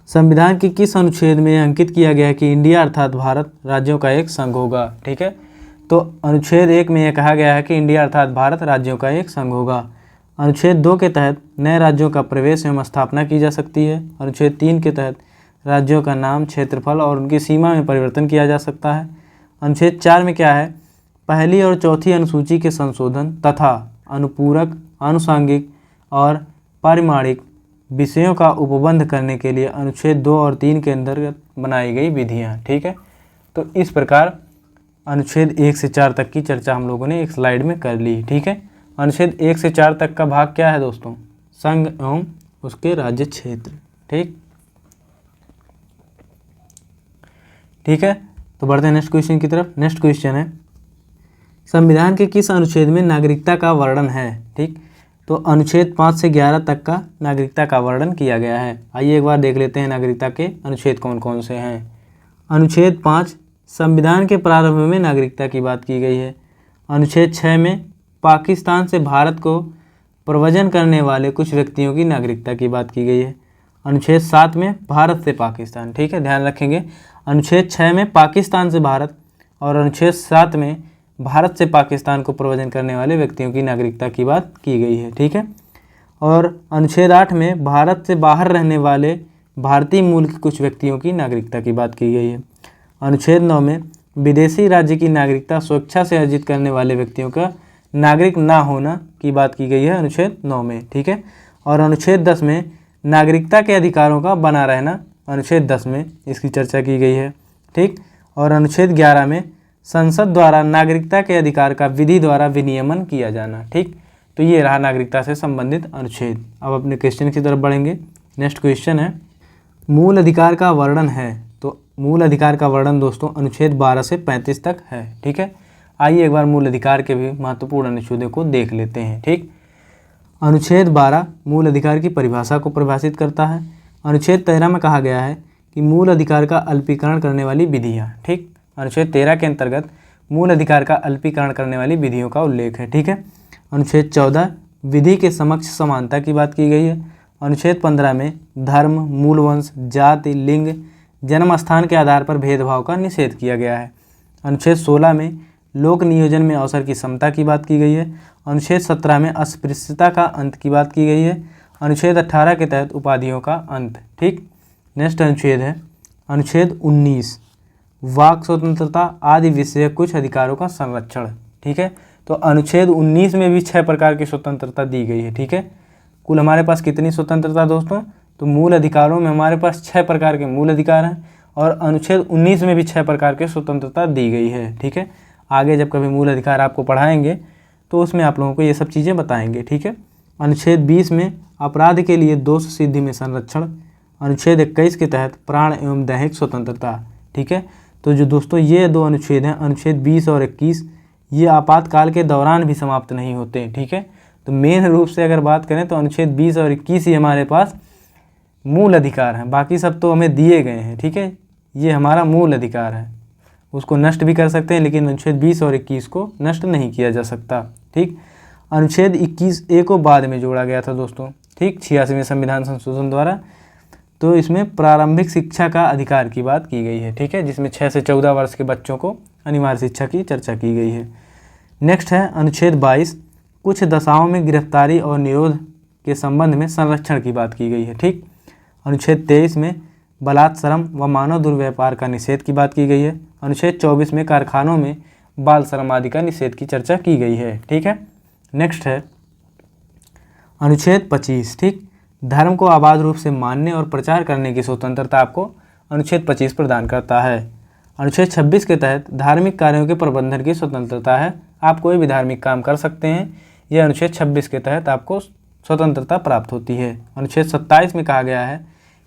संविधान के किस अनुच्छेद में अंकित किया गया है कि इंडिया अर्थात भारत राज्यों का एक संघ होगा, ठीक है। तो अनुच्छेद 1 में यह कहा गया है कि इंडिया अर्थात भारत राज्यों का एक संघ होगा। अनुच्छेद 2 के तहत नए राज्यों का प्रवेश एवं स्थापना की जा सकती है। अनुच्छेद 3 के तहत राज्यों का नाम, क्षेत्रफल और उनकी सीमा में परिवर्तन किया जा सकता है। अनुच्छेद 4 में क्या है? पहली और चौथी अनुसूची के संशोधन तथा अनुपूरक, आनुषंगिक और पारिमाणिक विषयों का उपबंध करने के लिए अनुच्छेद 2 और 3 के अंतर्गत बनाई गई विधियाँ, ठीक है। तो इस प्रकार अनुच्छेद 1 से 4 तक की चर्चा हम लोगों ने एक स्लाइड में कर ली, ठीक है। अनुच्छेद 1 से 4 तक का भाग क्या है दोस्तों? संघ एवं उसके राज्य क्षेत्र, ठीक है। तो बढ़ते हैं नेक्स्ट क्वेश्चन की तरफ। नेक्स्ट क्वेश्चन है, संविधान के किस अनुच्छेद में नागरिकता का वर्णन है, ठीक। तो अनुच्छेद 5 से 11 तक का नागरिकता का वर्णन किया गया है। आइए एक बार देख लेते हैं नागरिकता के अनुच्छेद कौन कौन से हैं। अनुच्छेद 5 संविधान के प्रारंभ में नागरिकता की बात की गई है। अनुच्छेद 6 में पाकिस्तान से भारत को प्रव्रजन करने वाले कुछ व्यक्तियों की नागरिकता की बात की गई है। अनुच्छेद 7 में भारत से पाकिस्तान, ठीक है, ध्यान रखेंगे। अनुच्छेद 6 में पाकिस्तान से भारत और अनुच्छेद 7 में भारत से पाकिस्तान को प्रव्रजन करने वाले व्यक्तियों की नागरिकता की बात की गई है, ठीक है। और अनुच्छेद 8 में भारत से बाहर रहने वाले भारतीय मूल के कुछ व्यक्तियों की नागरिकता की बात की गई है। अनुच्छेद 9 में विदेशी राज्य की नागरिकता स्वेच्छा से अर्जित करने वाले व्यक्तियों का नागरिक ना होना की बात की गई है अनुच्छेद 9 में, ठीक है। और अनुच्छेद 10 में नागरिकता के अधिकारों का बना रहना अनुच्छेद 10 में इसकी चर्चा की गई है, ठीक। और अनुच्छेद 11 में संसद द्वारा नागरिकता के अधिकार का विधि द्वारा विनियमन किया जाना, ठीक। तो ये रहा नागरिकता से संबंधित अनुच्छेद। अब अपने क्वेश्चन की तरफ बढ़ेंगे। नेक्स्ट क्वेश्चन है, मूल अधिकार का वर्णन है। तो मूल अधिकार का वर्णन दोस्तों अनुच्छेद 12 से 35 तक है, ठीक है। आइए एक बार मूल अधिकार के भी महत्वपूर्ण अनुच्छेदों को देख लेते हैं, ठीक। अनुच्छेद 12 मूल अधिकार की परिभाषा को परिभाषित करता है। अनुच्छेद 13 में कहा गया है कि मूल अधिकार का अल्पीकरण करने वाली विधियाँ, ठीक। अनुच्छेद 13 के अंतर्गत मूल अधिकार का अल्पीकरण करने वाली विधियों का उल्लेख है, ठीक है। अनुच्छेद 14 विधि के समक्ष समानता की बात की गई है। अनुच्छेद 15 में धर्म, मूल वंश, जाति, लिंग, जन्म स्थान के आधार पर भेदभाव का निषेध किया गया है। अनुच्छेद 16 में लोक नियोजन में अवसर की समता की बात की गई है। अनुच्छेद 17 में अस्पृश्यता का अंत की बात की गई है। अनुच्छेद 18 के तहत उपाधियों का अंत, ठीक। नेक्स्ट अनुच्छेद है अनुच्छेद 19 वाक स्वतंत्रता आदि विषय कुछ अधिकारों का संरक्षण। ठीक है, तो अनुच्छेद 19 में भी 6 प्रकार की स्वतंत्रता दी गई है। ठीक है, कुल हमारे पास कितनी स्वतंत्रता दोस्तों, तो मूल अधिकारों में हमारे पास 6 प्रकार के मूल अधिकार हैं और अनुच्छेद 19 में भी 6 प्रकार की स्वतंत्रता दी गई है। ठीक है, आगे जब कभी मूल अधिकार आपको पढ़ाएंगे तो उसमें आप लोगों को ये सब चीज़ें बताएंगे। ठीक है, अनुच्छेद 20 में अपराध के लिए दोष सिद्धि में संरक्षण। अनुच्छेद 21 के तहत प्राण एवं दैहिक स्वतंत्रता। ठीक है, तो जो दोस्तों ये 2 अनुच्छेद हैं, अनुच्छेद 20 और 21, ये आपातकाल के दौरान भी समाप्त नहीं होते। ठीक है, तो मेन रूप से अगर बात करें तो अनुच्छेद 20 और 21 ही हमारे पास मूल अधिकार हैं, बाकी सब तो हमें दिए गए हैं। ठीक है, ये हमारा मूल अधिकार है, उसको नष्ट भी कर सकते हैं, लेकिन अनुच्छेद 20 और 21 को नष्ट नहीं किया जा सकता। ठीक, अनुच्छेद 21A को बाद में जोड़ा गया था दोस्तों। ठीक, 86वें संविधान संशोधन द्वारा। तो इसमें प्रारंभिक शिक्षा का अधिकार की बात की गई है। ठीक है, जिसमें 6 से 14 वर्ष के बच्चों को अनिवार्य शिक्षा की चर्चा की गई है। नेक्स्ट है अनुच्छेद 22 कुछ दशाओं में गिरफ्तारी और निरोध के संबंध में संरक्षण की बात की गई है। ठीक, अनुच्छेद 23 में बलात्श्रम व मानव दुर्व्यापार का निषेध की बात की गई है। अनुच्छेद 24 में कारखानों में बाल श्रम आदि का निषेध की चर्चा की गई है। ठीक है, नेक्स्ट है अनुच्छेद 25। ठीक, धर्म को अबाध रूप से मानने और प्रचार करने की स्वतंत्रता आपको अनुच्छेद 25 प्रदान करता है। अनुच्छेद 26 के तहत धार्मिक कार्यों के प्रबंधन की स्वतंत्रता है, आप कोई भी धार्मिक काम कर सकते हैं, यह अनुच्छेद 26 के तहत आपको स्वतंत्रता प्राप्त होती है। अनुच्छेद 27 में कहा गया है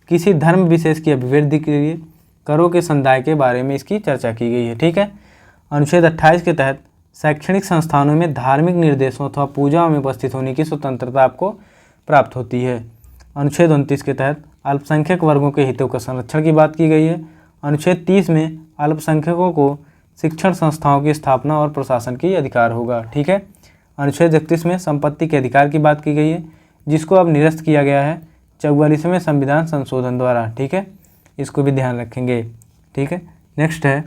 किसी धर्म विशेष की अभिवृद्धि के लिए करों के संदाय के बारे में इसकी चर्चा की गई है। ठीक है, अनुच्छेद 28 के तहत शैक्षणिक संस्थानों में धार्मिक निर्देशों अथवा पूजाओं में उपस्थित होने की स्वतंत्रता आपको प्राप्त होती है। अनुच्छेद 29 के तहत अल्पसंख्यक वर्गों के हितों का संरक्षण की बात की गई है। अनुच्छेद 30 में अल्पसंख्यकों को शिक्षण संस्थाओं की स्थापना और प्रशासन की अधिकार होगा। ठीक है, अनुच्छेद 31 में संपत्ति के अधिकार की बात की गई है, जिसको अब निरस्त किया गया है 44वें संविधान संशोधन द्वारा। ठीक है, इसको भी ध्यान रखेंगे। ठीक है, नेक्स्ट है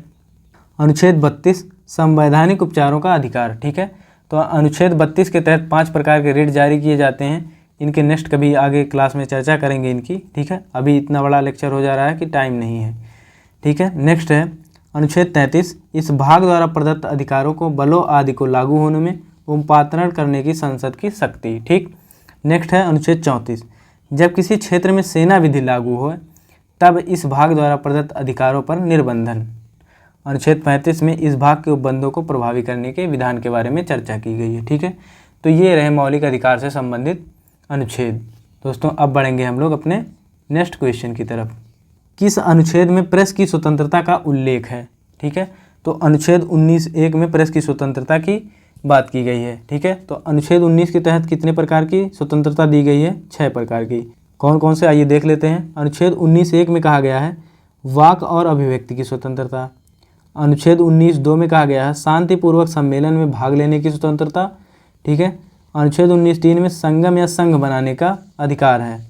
अनुच्छेद 32 संवैधानिक उपचारों का अधिकार। ठीक है, तो अनुच्छेद 32 के तहत 5 प्रकार के रिट जारी किए जाते हैं, इनके नेक्स्ट कभी आगे क्लास में चर्चा करेंगे इनकी। ठीक है, अभी इतना बड़ा लेक्चर हो जा रहा है कि टाइम नहीं है। ठीक है, नेक्स्ट है अनुच्छेद 33 इस भाग द्वारा प्रदत्त अधिकारों को बलों आदि को लागू होने में उपातरण करने की संसद की शक्ति। ठीक, नेक्स्ट है अनुच्छेद 34 जब किसी क्षेत्र में सेना विधि लागू हो तब इस भाग द्वारा प्रदत्त अधिकारों पर निर्बंधन। अनुच्छेद 35 में इस भाग के उपबंधों को प्रभावी करने के विधान के बारे में चर्चा की गई है। ठीक है, तो ये रहे मौलिक अधिकार से संबंधित अनुच्छेद। दोस्तों अब बढ़ेंगे हम लोग अपने नेक्स्ट क्वेश्चन की तरफ। किस अनुच्छेद में प्रेस की स्वतंत्रता का उल्लेख है? ठीक है, तो अनुच्छेद 19(1) में प्रेस की स्वतंत्रता की बात की गई है। ठीक है, तो अनुच्छेद 19 के तहत कितने प्रकार की स्वतंत्रता दी गई है? 6 प्रकार की। कौन कौन से आइए देख लेते हैं। अनुच्छेद 19(1) में कहा गया है वाक और अभिव्यक्ति की स्वतंत्रता। अनुच्छेद 19(2) में कहा गया है शांतिपूर्वक सम्मेलन में भाग लेने की स्वतंत्रता। ठीक है, अनुच्छेद 19(3) में संगम या संघ बनाने का अधिकार है।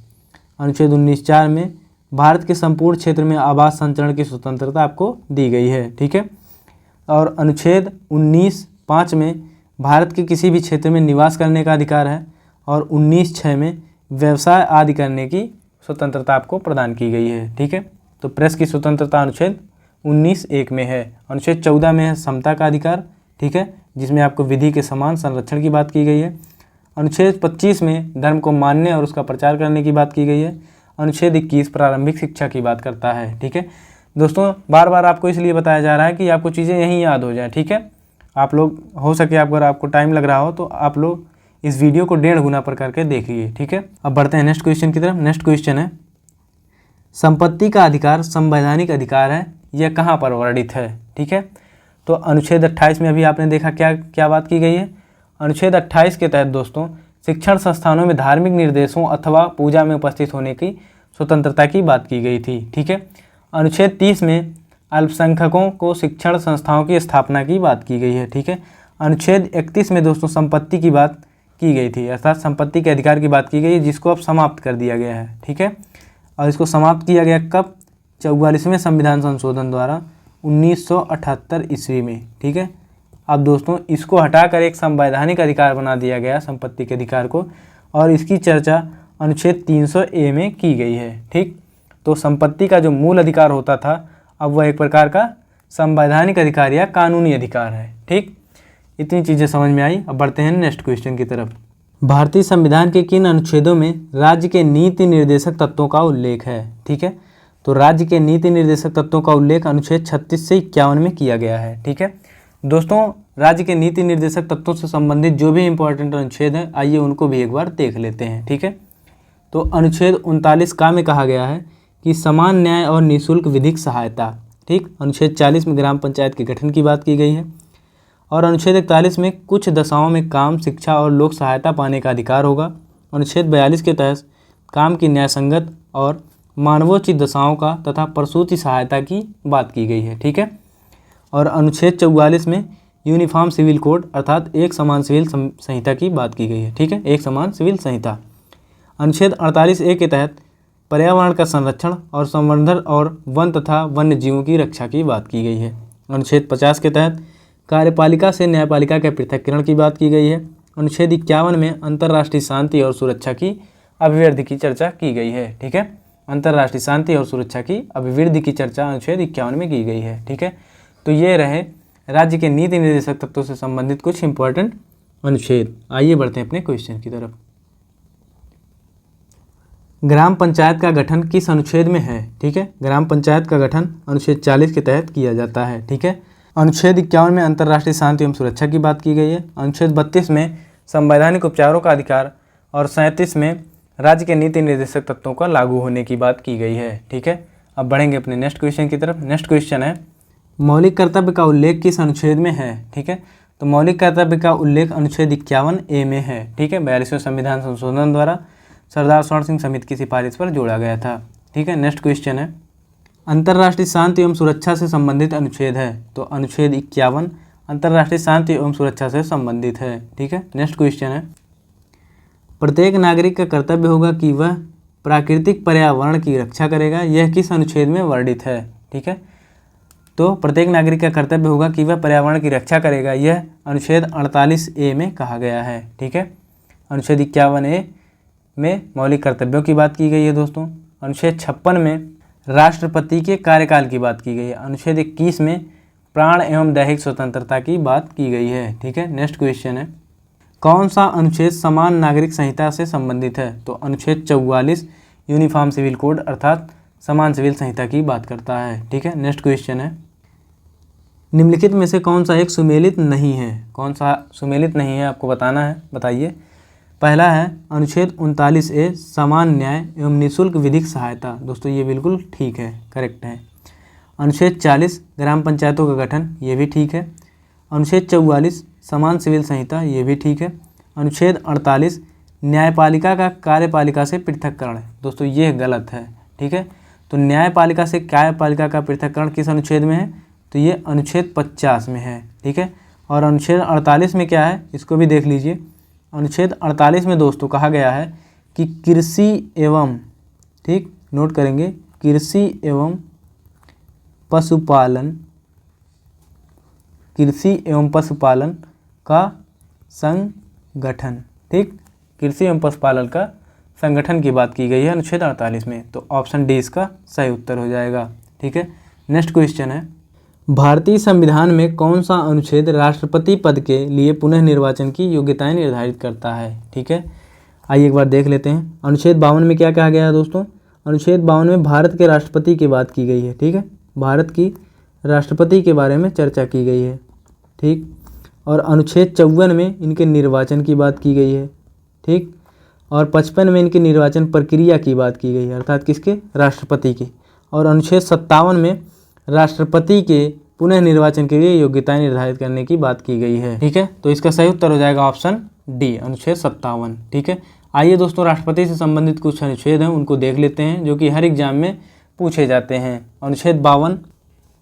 अनुच्छेद 19(4) में भारत के संपूर्ण क्षेत्र में आवास संचरण की स्वतंत्रता आपको दी गई है। ठीक है, और अनुच्छेद 19(5) में भारत के किसी भी क्षेत्र में निवास करने का अधिकार है और 19(6) में व्यवसाय आदि करने की स्वतंत्रता आपको प्रदान की गई है। ठीक है, तो प्रेस की स्वतंत्रता अनुच्छेद 19(1) में है। अनुच्छेद 14 में है समता का अधिकार। ठीक है, जिसमें आपको विधि के समान संरक्षण की बात की गई है। अनुच्छेद 25 में धर्म को मानने और उसका प्रचार करने की बात की गई है। अनुच्छेद 21 प्रारंभिक शिक्षा की बात करता है। ठीक है दोस्तों, बार बार आपको इसलिए बताया जा रहा है कि आपको चीज़ें यहीं याद हो जाएं। ठीक है, आप लोग हो सके अगर आपको टाइम लग रहा हो तो आप लोग इस वीडियो को 1.5 गुना पर करके देखिए। ठीक है, अब बढ़ते हैं नेक्स्ट क्वेश्चन की तरफ। नेक्स्ट क्वेश्चन है संपत्ति का अधिकार संवैधानिक अधिकार है, यह कहाँ पर वर्णित है? ठीक है, तो अनुच्छेद 28 में अभी आपने देखा क्या क्या बात की गई है। अनुच्छेद 28 के तहत दोस्तों शिक्षण संस्थानों में धार्मिक निर्देशों अथवा पूजा में उपस्थित होने की स्वतंत्रता की बात की गई थी। ठीक है, अनुच्छेद 30 में अल्पसंख्यकों को शिक्षण संस्थाओं की स्थापना की बात की गई है। ठीक है, अनुच्छेद 31 में दोस्तों संपत्ति की बात की गई थी, अर्थात संपत्ति के अधिकार की बात की गई, जिसको अब समाप्त कर दिया गया है। ठीक है, और इसको समाप्त किया गया कब? 44वें संविधान संशोधन द्वारा 1978 ईस्वी में। ठीक है, अब दोस्तों इसको हटाकर एक संवैधानिक अधिकार बना दिया गया संपत्ति के अधिकार को, और इसकी चर्चा अनुच्छेद 300A में की गई है। ठीक, तो संपत्ति का जो मूल अधिकार होता था अब वह एक प्रकार का संवैधानिक अधिकार या कानूनी अधिकार है। ठीक, इतनी चीज़ें समझ में आई। अब बढ़ते हैं नेक्स्ट क्वेश्चन की तरफ। भारतीय संविधान के किन अनुच्छेदों में राज्य के नीति निर्देशक तत्वों का उल्लेख है? ठीक है, तो राज्य के नीति निर्देशक तत्वों का उल्लेख अनुच्छेद 36 से 51 में किया गया है। ठीक है दोस्तों, राज्य के नीति निर्देशक तत्वों से संबंधित जो भी इंपॉर्टेंट अनुच्छेद हैं आइए उनको भी एक बार देख लेते हैं। ठीक है, तो अनुच्छेद 39 का में कहा गया है कि समान न्याय और निःशुल्क विधिक सहायता। ठीक, अनुच्छेद 40 में ग्राम पंचायत के गठन की बात की गई है और अनुच्छेद 41 में कुछ दशाओं में काम, शिक्षा और लोक सहायता पाने का अधिकार होगा। अनुच्छेद 42 के तहत काम की न्यायसंगत और मानवोचित दशाओं का तथा प्रसूति सहायता की बात की गई है। ठीक है, और अनुच्छेद 44 में यूनिफॉर्म सिविल कोड अर्थात एक समान सिविल संहिता की बात की गई है। ठीक है, एक समान सिविल संहिता। अनुच्छेद 48A के तहत पर्यावरण का संरक्षण और संवर्धन और वन तथा वन्य जीवों की रक्षा की बात की गई है। अनुच्छेद 50 के तहत कार्यपालिका से न्यायपालिका के पृथक्करण की बात की गई है। अनुच्छेद 51 में अंतर्राष्ट्रीय शांति और सुरक्षा की अभिवृद्धि की चर्चा की गई है। ठीक है, अंतर्राष्ट्रीय शांति और सुरक्षा की अभिवृद्धि की चर्चा अनुच्छेद 51 में की गई है। ठीक है, तो ये रहे राज्य के नीति निर्देशक तत्वों से संबंधित कुछ इंपॉर्टेंट अनुच्छेद। आइए बढ़ते हैं अपने क्वेश्चन की तरफ। ग्राम पंचायत का गठन किस अनुच्छेद में है? ठीक है, ग्राम पंचायत का गठन अनुच्छेद 40 के तहत किया जाता है। ठीक है, अनुच्छेद 51 में अंतर्राष्ट्रीय शांति एवं सुरक्षा की बात की गई है। अनुच्छेद 32 में संवैधानिक उपचारों का अधिकार और 37 में राज्य के नीति निर्देशक तत्वों का लागू होने की बात की गई है। ठीक है, अब बढ़ेंगे अपने नेक्स्ट क्वेश्चन की तरफ। नेक्स्ट क्वेश्चन है मौलिक कर्तव्य का उल्लेख किस अनुच्छेद में है? ठीक है, तो मौलिक कर्तव्य का उल्लेख अनुच्छेद 51A में है। ठीक है, 42वें संविधान संशोधन द्वारा सरदार स्वर्ण सिंह समिति की सिफारिश पर जोड़ा गया था। ठीक है, नेक्स्ट क्वेश्चन है अंतर्राष्ट्रीय शांति एवं सुरक्षा से संबंधित अनुच्छेद है, तो अनुच्छेद 51 अंतर्राष्ट्रीय शांति एवं सुरक्षा से संबंधित है। ठीक है, नेक्स्ट क्वेश्चन है प्रत्येक नागरिक का कर्तव्य होगा कि वह प्राकृतिक पर्यावरण की रक्षा करेगा, यह किस अनुच्छेद में वर्णित है? ठीक है, तो प्रत्येक नागरिक का कर्तव्य होगा कि वह पर्यावरण की रक्षा करेगा, यह अनुच्छेद 48A में कहा गया है। ठीक है, अनुच्छेद 51A में मौलिक कर्तव्यों की बात की गई है दोस्तों। अनुच्छेद 56 में राष्ट्रपति के कार्यकाल की बात की गई है। अनुच्छेद 21 में प्राण एवं दैहिक स्वतंत्रता की बात की गई है। ठीक है, नेक्स्ट क्वेश्चन है कौन सा अनुच्छेद समान नागरिक संहिता से संबंधित है? तो अनुच्छेद 44 यूनिफॉर्म सिविल कोड अर्थात समान सिविल संहिता की बात करता है। ठीक है, नेक्स्ट क्वेश्चन है निम्नलिखित में से कौन सा एक सुमेलित नहीं है? कौन सा सुमेलित नहीं है आपको बताना है, बताइए। पहला है अनुच्छेद 39A समान न्याय एवं निःशुल्क विधिक सहायता। दोस्तों ये बिल्कुल ठीक है, करेक्ट है। अनुच्छेद 40 ग्राम पंचायतों का गठन, ये भी ठीक है। अनुच्छेद 44 समान सिविल संहिता, ये भी ठीक है। अनुच्छेद 48 न्यायपालिका का कार्यपालिका से पृथक्करण, दोस्तों ये गलत है। ठीक है, तो न्यायपालिका से कार्यपालिका का पृथक्करण किस अनुच्छेद में है? तो ये अनुच्छेद 50 में है। ठीक है, और अनुच्छेद 48 में क्या है इसको भी देख लीजिए। अनुच्छेद 48 में दोस्तों कहा गया है कि कृषि एवं, ठीक नोट करेंगे, कृषि एवं पशुपालन, कृषि एवं पशुपालन का संगठन। ठीक, कृषि एवं पशुपालन का संगठन की बात की गई है अनुच्छेद 48 में, तो ऑप्शन डी इसका सही उत्तर हो जाएगा। ठीक है, नेक्स्ट क्वेश्चन है भारतीय संविधान में कौन सा अनुच्छेद राष्ट्रपति पद के लिए पुनः निर्वाचन की योग्यताएं निर्धारित करता है? ठीक है, आइए एक बार देख लेते हैं। अनुच्छेद 52 में क्या कहा गया है दोस्तों? अनुच्छेद 52 में भारत के राष्ट्रपति की बात की गई है। ठीक है, भारत की राष्ट्रपति के बारे में चर्चा की गई है। ठीक, और अनुच्छेद 54 में इनके निर्वाचन की बात की गई है। ठीक, और 55 में इनकी निर्वाचन प्रक्रिया की बात की गई है, अर्थात किसके? राष्ट्रपति की। और अनुच्छेद 57 में राष्ट्रपति के पुनः निर्वाचन के लिए योग्यताएं निर्धारित करने की बात की गई है। ठीक है, तो इसका सही उत्तर हो जाएगा ऑप्शन डी, अनुच्छेद 57। ठीक है, आइए दोस्तों राष्ट्रपति से संबंधित कुछ अनुच्छेद हैं उनको देख लेते हैं जो कि हर एग्जाम में पूछे जाते हैं। अनुच्छेद 52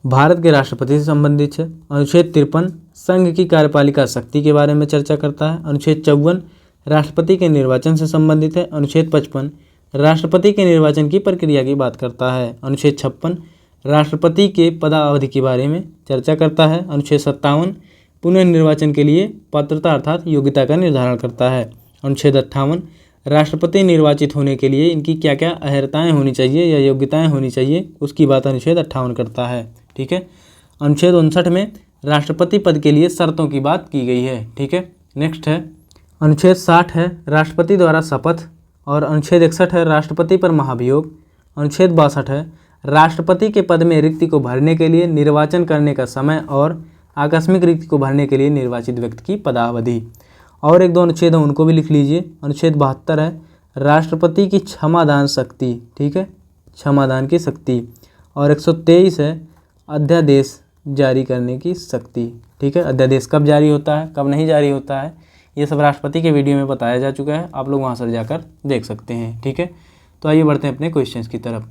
भारत के राष्ट्रपति से संबंधित है। अनुच्छेद 53 संघ की कार्यपालिका शक्ति के बारे में चर्चा करता है। अनुच्छेद 54 राष्ट्रपति के निर्वाचन से संबंधित है। अनुच्छेद 55 राष्ट्रपति के निर्वाचन की प्रक्रिया की बात करता है। अनुच्छेद 56 राष्ट्रपति के पदावधि के बारे में चर्चा करता है। अनुच्छेद 57 पुनः निर्वाचन के लिए पात्रता अर्थात योग्यता का निर्धारण करता है। अनुच्छेद 58 राष्ट्रपति निर्वाचित होने के लिए इनकी क्या क्या अर्हताएं होनी चाहिए या योग्यताएं होनी चाहिए, उसकी बात अनुच्छेद 58 करता है। ठीक है। अनुच्छेद 59 में राष्ट्रपति पद के लिए शर्तों की बात की गई है। ठीक है। नेक्स्ट है अनुच्छेद 60 है राष्ट्रपति द्वारा शपथ, और अनुच्छेद 61 है राष्ट्रपति पर महाभियोग। अनुच्छेद 62 है राष्ट्रपति के पद में रिक्ति को भरने के लिए निर्वाचन करने का समय और आकस्मिक रिक्ति को भरने के लिए निर्वाचित व्यक्ति की पदावधि। और एक दो अनुच्छेद हैं, उनको भी लिख लीजिए। अनुच्छेद 72 है राष्ट्रपति की क्षमादान शक्ति। ठीक है, क्षमादान की शक्ति। और 123 है अध्यादेश जारी करने की शक्ति। ठीक है, अध्यादेश कब जारी होता है, कब नहीं जारी होता है, ये सब राष्ट्रपति के वीडियो में बताया जा चुका है, आप लोग वहाँ से जाकर देख सकते हैं। ठीक है, तो आइए बढ़ते हैं अपने क्वेश्चंस की तरफ।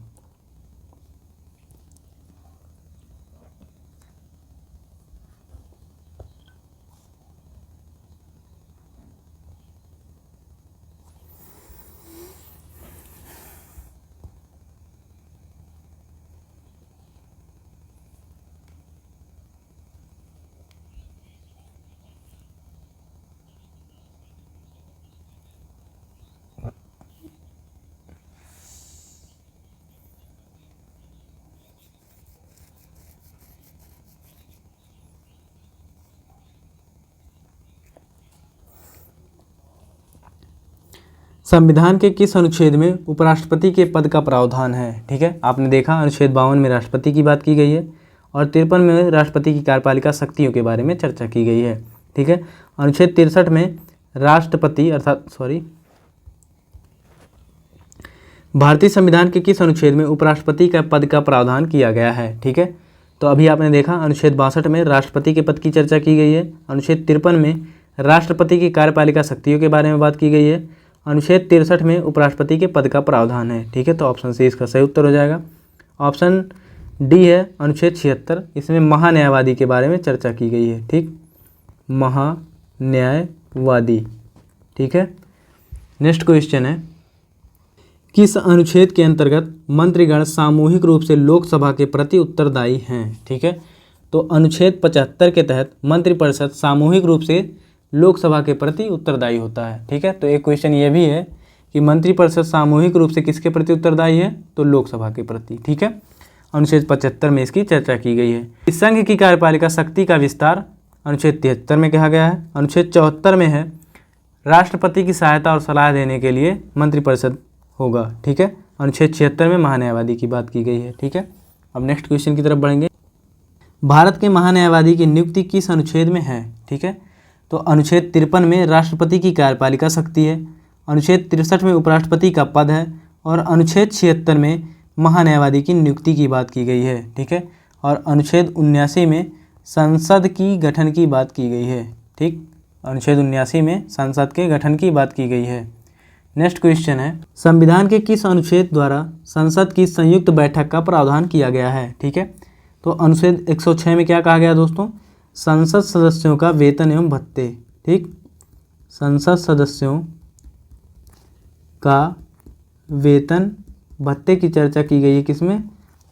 संविधान के किस अनुच्छेद में उपराष्ट्रपति के पद का प्रावधान है। ठीक है, आपने देखा अनुच्छेद 52 में राष्ट्रपति की बात की गई है और 53 में राष्ट्रपति की कार्यपालिका शक्तियों के बारे में चर्चा की गई है। ठीक है, अनुच्छेद 63 में राष्ट्रपति भारतीय संविधान के किस अनुच्छेद में उपराष्ट्रपति का पद का प्रावधान किया गया है। ठीक है, तो अभी आपने देखा अनुच्छेद 62 में राष्ट्रपति के पद की चर्चा की गई है। अनुच्छेद 53 में राष्ट्रपति की कार्यपालिका शक्तियों के बारे में बात की गई है। अनुच्छेद 63 में उपराष्ट्रपति के पद का प्रावधान है। ठीक है, तो ऑप्शन सी इसका सही उत्तर हो जाएगा। ऑप्शन डी है अनुच्छेद 76, इसमें महान्यायवादी के बारे में चर्चा की गई है। ठीक, महान्यायवादी। ठीक है, नेक्स्ट क्वेश्चन है किस अनुच्छेद के अंतर्गत मंत्रीगण सामूहिक रूप से लोकसभा के प्रति उत्तरदायी हैं। ठीक है, तो अनुच्छेद 75 के तहत मंत्रिपरिषद सामूहिक रूप से लोकसभा के प्रति उत्तरदायी होता है। ठीक है, तो एक क्वेश्चन ये भी है कि मंत्रिपरिषद सामूहिक रूप से किसके प्रति उत्तरदायी है, तो लोकसभा के प्रति। ठीक है, अनुच्छेद 75 में इसकी चर्चा की गई है। इस संघ की कार्यपालिका शक्ति का विस्तार अनुच्छेद 73 में कहा गया है। अनुच्छेद 74 में है राष्ट्रपति की सहायता और सलाह देने के लिए मंत्रिपरिषद होगा। ठीक है, अनुच्छेद 76 में महान्यायवादी की बात की गई है। ठीक है, अब नेक्स्ट क्वेश्चन की तरफ बढ़ेंगे। भारत के महान्यायवादी की नियुक्ति किस अनुच्छेद में है। ठीक है, तो अनुच्छेद 53 में राष्ट्रपति की कार्यपालिका शक्ति है। अनुच्छेद 63 में उपराष्ट्रपति का पद है और अनुच्छेद 76 में महान्यायवादी की नियुक्ति की बात की गई है। ठीक है, और अनुच्छेद 79 में संसद की गठन की बात की गई है। ठीक, अनुच्छेद 79 में संसद के गठन की बात की गई है। नेक्स्ट क्वेश्चन है संविधान के किस अनुच्छेद द्वारा संसद की संयुक्त बैठक का प्रावधान किया गया है। ठीक है, तो अनुच्छेद 106 में क्या कहा गया दोस्तों, संसद सदस्यों का वेतन एवं भत्ते। ठीक, संसद सदस्यों का वेतन भत्ते की चर्चा की गई है किसमें,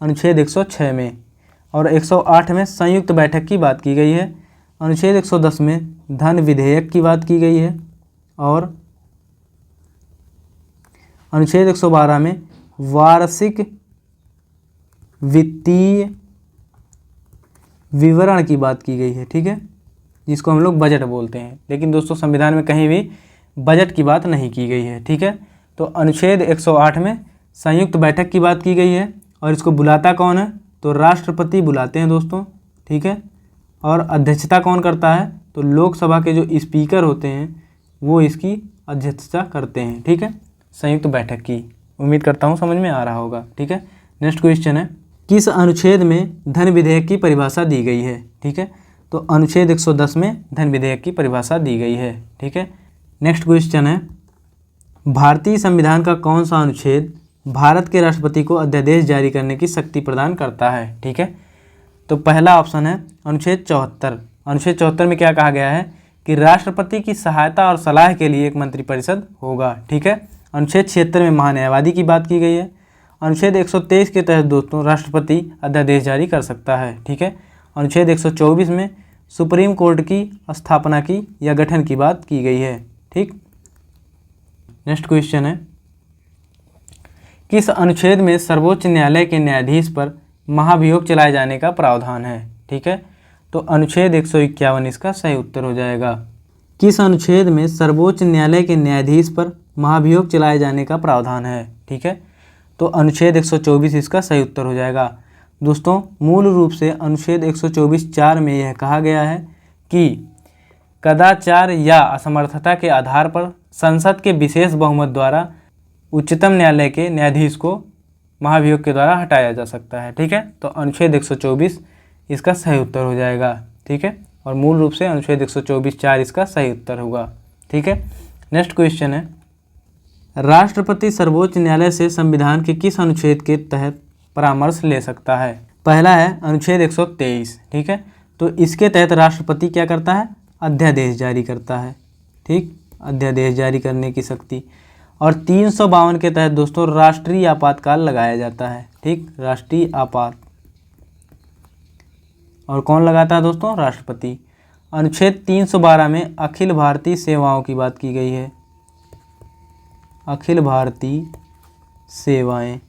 अनुच्छेद 106 में। और 108 में संयुक्त बैठक की बात की गई है। अनुच्छेद 110 में धन विधेयक की बात की गई है और अनुच्छेद 112 में वार्षिक वित्तीय विवरण की बात की गई है। ठीक है, जिसको हम लोग बजट बोलते हैं, लेकिन दोस्तों संविधान में कहीं भी बजट की बात नहीं की गई है। ठीक है, तो अनुच्छेद 108 में संयुक्त बैठक की बात की गई है और इसको बुलाता कौन है, तो राष्ट्रपति बुलाते हैं दोस्तों। ठीक है, और अध्यक्षता कौन करता है, तो लोकसभा के जो स्पीकर होते हैं वो इसकी अध्यक्षता करते हैं। ठीक है, संयुक्त बैठक की। उम्मीद करता हूँ समझ में आ रहा होगा। ठीक है, नेक्स्ट क्वेश्चन है किस अनुच्छेद में धन विधेयक की परिभाषा दी गई है। ठीक है, तो अनुच्छेद 110 में धन विधेयक की परिभाषा दी गई है। ठीक है, नेक्स्ट क्वेश्चन है भारतीय संविधान का कौन सा अनुच्छेद भारत के राष्ट्रपति को अध्यादेश जारी करने की शक्ति प्रदान करता है। ठीक है, तो पहला ऑप्शन है अनुच्छेद 74। अनुच्छेद 74 में क्या कहा गया है कि राष्ट्रपति की सहायता और सलाह के लिए एक मंत्रिपरिषद होगा। ठीक है, अनुच्छेद 76 में महान्यायवादी की बात की गई है। अनुच्छेद 123 के तहत दोस्तों राष्ट्रपति अध्यादेश जारी कर सकता है। ठीक है, अनुच्छेद 124 में सुप्रीम कोर्ट की स्थापना की या गठन की बात की गई है। ठीक, नेक्स्ट क्वेश्चन है, किस अनुच्छेद में सर्वोच्च न्यायालय के न्यायाधीश पर महाभियोग चलाए जाने का प्रावधान है? ठीक है, तो अनुच्छेद 151 इसका सही उत्तर हो जाएगा। किस अनुच्छेद में सर्वोच्च न्यायालय के न्यायाधीश पर महाभियोग चलाए जाने का प्रावधान है? ठीक है, तो अनुच्छेद 124 इसका सही उत्तर हो जाएगा। दोस्तों, मूल रूप से अनुच्छेद 124(4) में यह कहा गया है कि कदाचार या असमर्थता के आधार पर संसद के विशेष बहुमत द्वारा उच्चतम न्यायालय के न्यायाधीश को महाभियोग के द्वारा हटाया जा सकता है। ठीक है, तो अनुच्छेद 124 इसका सही उत्तर हो जाएगा। ठीक है, और मूल रूप से अनुच्छेद 124(4) इसका सही उत्तर होगा। ठीक है, नेक्स्ट क्वेश्चन है, राष्ट्रपति सर्वोच्च न्यायालय से संविधान के किस अनुच्छेद के तहत परामर्श ले सकता है? पहला है अनुच्छेद 123। ठीक है, तो इसके तहत राष्ट्रपति क्या करता है? अध्यादेश जारी करता है। ठीक, अध्यादेश जारी करने की शक्ति। और 352 के तहत दोस्तों राष्ट्रीय आपातकाल लगाया जाता है। ठीक, राष्ट्रीय आपात, और कौन लगाता है दोस्तों? राष्ट्रपति। अनुच्छेद 312 में अखिल भारतीय सेवाओं की बात की गई है, अखिल भारतीय सेवाएं।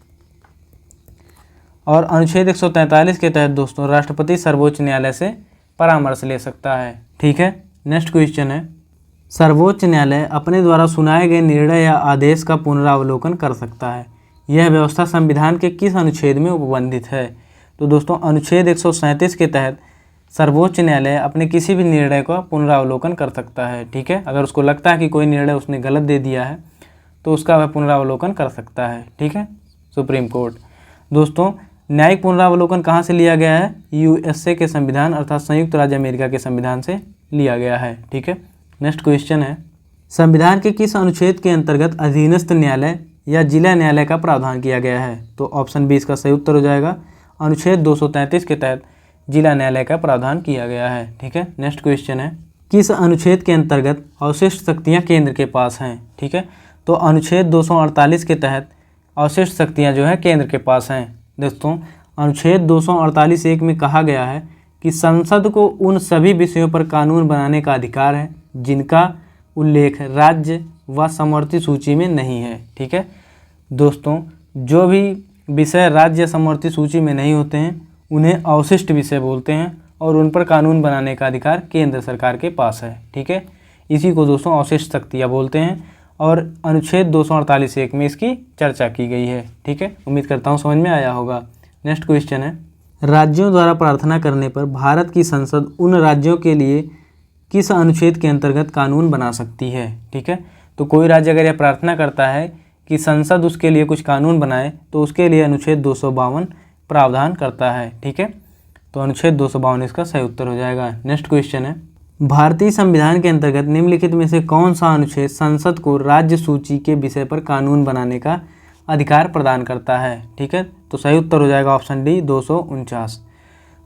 और अनुच्छेद 143 के तहत दोस्तों राष्ट्रपति सर्वोच्च न्यायालय से परामर्श ले सकता है। ठीक है, नेक्स्ट क्वेश्चन है, सर्वोच्च न्यायालय अपने द्वारा सुनाए गए निर्णय या आदेश का पुनरावलोकन कर सकता है। यह व्यवस्था संविधान के किस अनुच्छेद में उपबंधित है? तो दोस्तों अनुच्छेद 137 के तहत सर्वोच्च न्यायालय अपने किसी भी निर्णय का पुनरावलोकन कर सकता है। ठीक है, अगर उसको लगता है कि कोई निर्णय उसने गलत दे दिया है तो उसका वह पुनरावलोकन कर सकता है। ठीक है, सुप्रीम कोर्ट। दोस्तों, न्यायिक पुनरावलोकन कहाँ से लिया गया है? USA के संविधान अर्थात संयुक्त राज्य अमेरिका के संविधान से लिया गया है। ठीक है, नेक्स्ट क्वेश्चन है, संविधान के किस अनुच्छेद के अंतर्गत अधीनस्थ न्यायालय या जिला न्यायालय का प्रावधान किया गया है? तो ऑप्शन बी इसका सही उत्तर हो जाएगा। अनुच्छेद 233 के तहत जिला न्यायालय का प्रावधान किया गया है। ठीक है, नेक्स्ट क्वेश्चन है, किस अनुच्छेद के अंतर्गत अवशिष्ट शक्तियाँ केंद्र के पास हैं? ठीक है, तो अनुच्छेद 248 के तहत अवशिष्ट शक्तियाँ जो है केंद्र के पास हैं। दोस्तों, अनुच्छेद 248(1) में कहा गया है कि संसद को उन सभी विषयों पर कानून बनाने का अधिकार है जिनका उल्लेख राज्य व समवर्ती सूची में नहीं है। ठीक है दोस्तों, जो भी विषय राज्य समवर्ती सूची में नहीं होते हैं उन्हें अवशिष्ट विषय बोलते हैं और उन पर कानून बनाने का अधिकार केंद्र सरकार के पास है। ठीक है, इसी को दोस्तों अवशिष्ट शक्तियाँ बोलते हैं और अनुच्छेद 248(1) में इसकी चर्चा की गई है। ठीक है, उम्मीद करता हूँ समझ में आया होगा। नेक्स्ट क्वेश्चन है, राज्यों द्वारा प्रार्थना करने पर भारत की संसद उन राज्यों के लिए किस अनुच्छेद के अंतर्गत कानून बना सकती है? ठीक है, तो कोई राज्य अगर यह प्रार्थना करता है कि संसद उसके लिए कुछ कानून बनाए तो उसके लिए अनुच्छेद 252 प्रावधान करता है। ठीक है, तो अनुच्छेद 252 इसका सही उत्तर हो जाएगा। नेक्स्ट क्वेश्चन है, भारतीय संविधान के अंतर्गत निम्नलिखित में से कौन सा अनुच्छेद संसद को राज्य सूची के विषय पर कानून बनाने का अधिकार प्रदान करता है? ठीक है, तो सही उत्तर हो जाएगा ऑप्शन डी 249।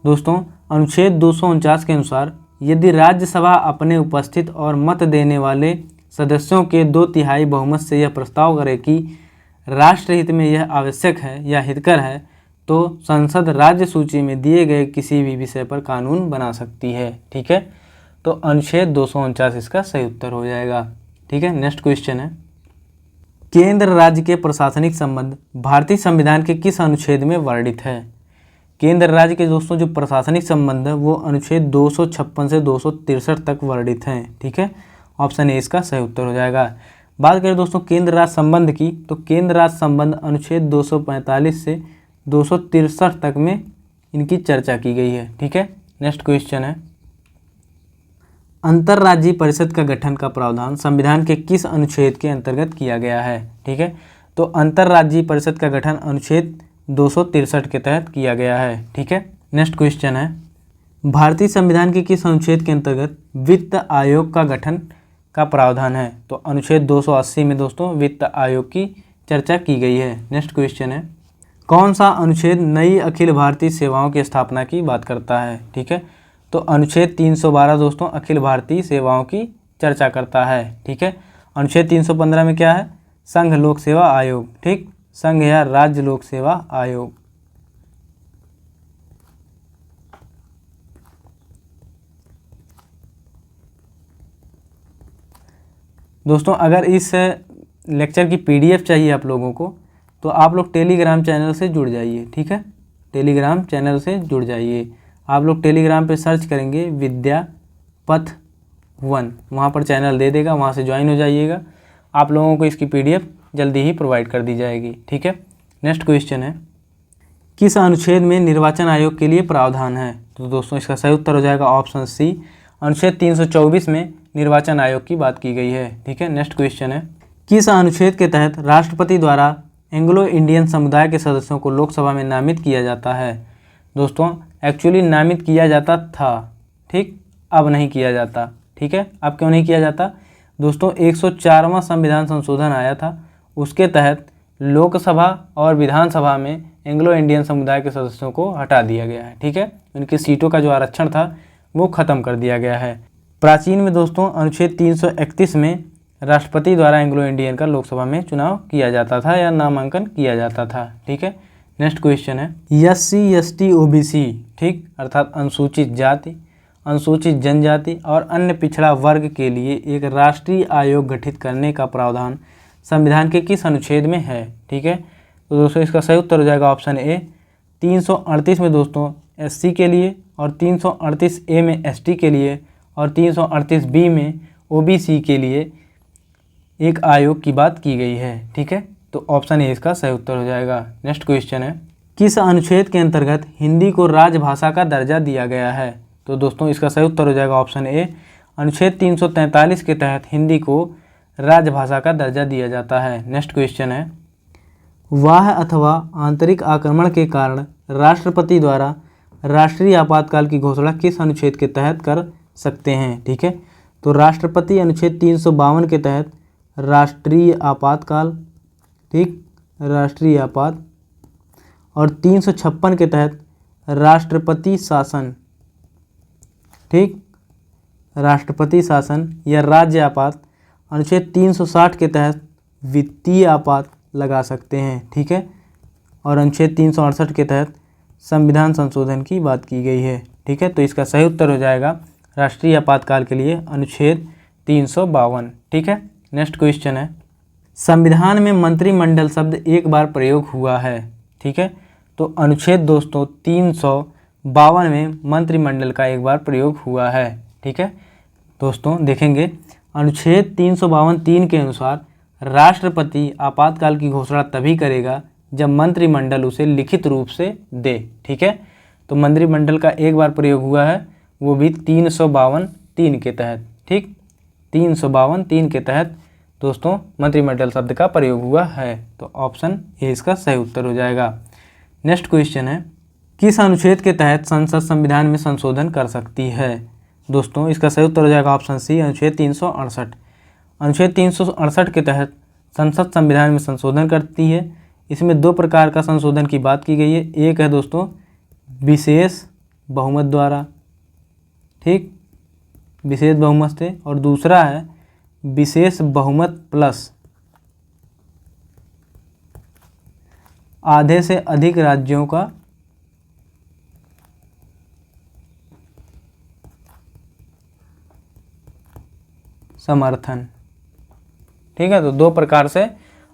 दोस्तों, अनुच्छेद 249 के अनुसार यदि राज्यसभा अपने उपस्थित और मत देने वाले सदस्यों के 2/3 बहुमत से यह प्रस्ताव करे कि राष्ट्रहित में यह आवश्यक है या हितकर है तो संसद राज्य सूची में दिए गए किसी भी विषय पर कानून बना सकती है। ठीक है, तो अनुच्छेद 249 इसका सही उत्तर हो जाएगा। ठीक है, नेक्स्ट क्वेश्चन है, केंद्र राज्य के प्रशासनिक संबंध भारतीय संविधान के किस अनुच्छेद में वर्णित है? केंद्र राज्य के दोस्तों जो प्रशासनिक संबंध है वो अनुच्छेद 256 से 263 तक वर्णित हैं। ठीक है, ऑप्शन ए इसका सही उत्तर हो जाएगा। बात करें दोस्तों केंद्र राज्य संबंध की, तो केंद्र राज्य संबंध अनुच्छेद 245 से 263 तक में इनकी चर्चा की गई है। ठीक है, नेक्स्ट क्वेश्चन है, अंतर्राज्यीय परिषद का गठन का प्रावधान संविधान के किस अनुच्छेद के अंतर्गत किया गया है? ठीक है, तो अंतर्राज्यीय परिषद का गठन अनुच्छेद 263 के तहत किया गया है। ठीक है, नेक्स्ट क्वेश्चन है, भारतीय संविधान के किस अनुच्छेद के अंतर्गत वित्त आयोग का गठन का प्रावधान है? तो अनुच्छेद 280 में दोस्तों वित्त आयोग की चर्चा की गई है। नेक्स्ट क्वेश्चन है, कौन सा अनुच्छेद नई अखिल भारतीय सेवाओं की स्थापना की बात करता है? ठीक है, तो अनुच्छेद 312 दोस्तों अखिल भारतीय सेवाओं की चर्चा करता है। ठीक है, अनुच्छेद 315 में क्या है? संघ लोक सेवा आयोग। ठीक, संघ या राज्य लोक सेवा आयोग। दोस्तों अगर इस लेक्चर की PDF चाहिए आप लोगों को, तो आप लोग टेलीग्राम चैनल से जुड़ जाइए, ठीक है। टेलीग्राम चैनल से जुड़ जाइए। आप लोग टेलीग्राम पे सर्च करेंगे विद्यापथ 1, वहाँ पर चैनल दे देगा, वहाँ से ज्वाइन हो जाइएगा। आप लोगों को इसकी PDF जल्दी ही प्रोवाइड कर दी जाएगी, ठीक है। नेक्स्ट क्वेश्चन है, किस अनुच्छेद में निर्वाचन आयोग के लिए प्रावधान है? तो दोस्तों इसका सही उत्तर हो जाएगा ऑप्शन सी, अनुच्छेद 324 में निर्वाचन आयोग की बात की गई है, ठीक है। नेक्स्ट क्वेश्चन है, किस अनुच्छेद के तहत राष्ट्रपति द्वारा एंग्लो इंडियन समुदाय के सदस्यों को लोकसभा में नामित किया जाता है? दोस्तों एक्चुअली नामित किया जाता था, ठीक, अब नहीं किया जाता, ठीक है। अब क्यों नहीं किया जाता? दोस्तों 104वां संविधान संशोधन आया था, उसके तहत लोकसभा और विधानसभा में एंग्लो इंडियन समुदाय के सदस्यों को हटा दिया गया है, ठीक है। उनकी सीटों का जो आरक्षण था वो ख़त्म कर दिया गया है। प्राचीन में दोस्तों अनुच्छेद 331 में राष्ट्रपति द्वारा एंग्लो इंडियन का लोकसभा में चुनाव किया जाता था या नामांकन किया जाता था, ठीक है। नेक्स्ट क्वेश्चन है, SC ST OBC, ठीक, अर्थात अनुसूचित जाति, अनुसूचित जनजाति और अन्य पिछड़ा वर्ग के लिए एक राष्ट्रीय आयोग गठित करने का प्रावधान संविधान के किस अनुच्छेद में है? ठीक है, तो दोस्तों इसका सही उत्तर हो जाएगा ऑप्शन ए, 338 में दोस्तों SC के लिए और 338A में ST के लिए और 338B में OBC के लिए एक आयोग की बात की गई है, ठीक है। तो ऑप्शन ए इसका सही उत्तर हो जाएगा। नेक्स्ट क्वेश्चन है, किस अनुच्छेद के अंतर्गत हिंदी को राजभाषा का दर्जा दिया गया है? तो दोस्तों इसका सही उत्तर हो जाएगा ऑप्शन ए, अनुच्छेद 343 के तहत हिंदी को राजभाषा का दर्जा दिया जाता है। नेक्स्ट क्वेश्चन है, बाह्य अथवा आंतरिक आक्रमण के कारण राष्ट्रपति द्वारा राष्ट्रीय आपातकाल की घोषणा किस अनुच्छेद के तहत कर सकते हैं? ठीक है, तो राष्ट्रपति अनुच्छेद 352 के तहत राष्ट्रीय आपातकाल, ठीक, राष्ट्रीय आपात, और 356 के तहत राष्ट्रपति शासन, ठीक, राष्ट्रपति शासन या राज्य आपात, अनुच्छेद 360 के तहत वित्तीय आपात लगा सकते हैं, ठीक है, और अनुच्छेद 368 के तहत संविधान संशोधन की बात की गई है, ठीक है। तो इसका सही उत्तर हो जाएगा राष्ट्रीय आपातकाल के लिए अनुच्छेद 352, ठीक है। नेक्स्ट क्वेश्चन है, संविधान में मंत्रिमंडल शब्द एक बार प्रयोग हुआ है, ठीक है, तो अनुच्छेद दोस्तों 352 में मंत्रिमंडल का एक बार प्रयोग हुआ है, ठीक है। दोस्तों देखेंगे अनुच्छेद 352(3) के अनुसार राष्ट्रपति आपातकाल की घोषणा तभी करेगा जब मंत्रिमंडल उसे लिखित रूप से दे, ठीक है। तो मंत्रिमंडल का एक बार प्रयोग हुआ है, वो भी 352(3) के तहत, ठीक, 352(3) के तहत दोस्तों मंत्रिमंडल शब्द का प्रयोग हुआ है। तो ऑप्शन ए इसका सही उत्तर हो जाएगा। नेक्स्ट क्वेश्चन है, किस अनुच्छेद के तहत संसद संविधान में संशोधन कर सकती है? दोस्तों इसका सही उत्तर हो जाएगा ऑप्शन सी, अनुच्छेद 368। अनुच्छेद 368 के तहत संसद संविधान में संशोधन करती है। इसमें दो प्रकार का संशोधन की बात की गई है। एक है दोस्तों विशेष बहुमत द्वारा, ठीक, विशेष बहुमत से, और दूसरा है विशेष बहुमत प्लस आधे से अधिक राज्यों का समर्थन, ठीक है। तो दो प्रकार से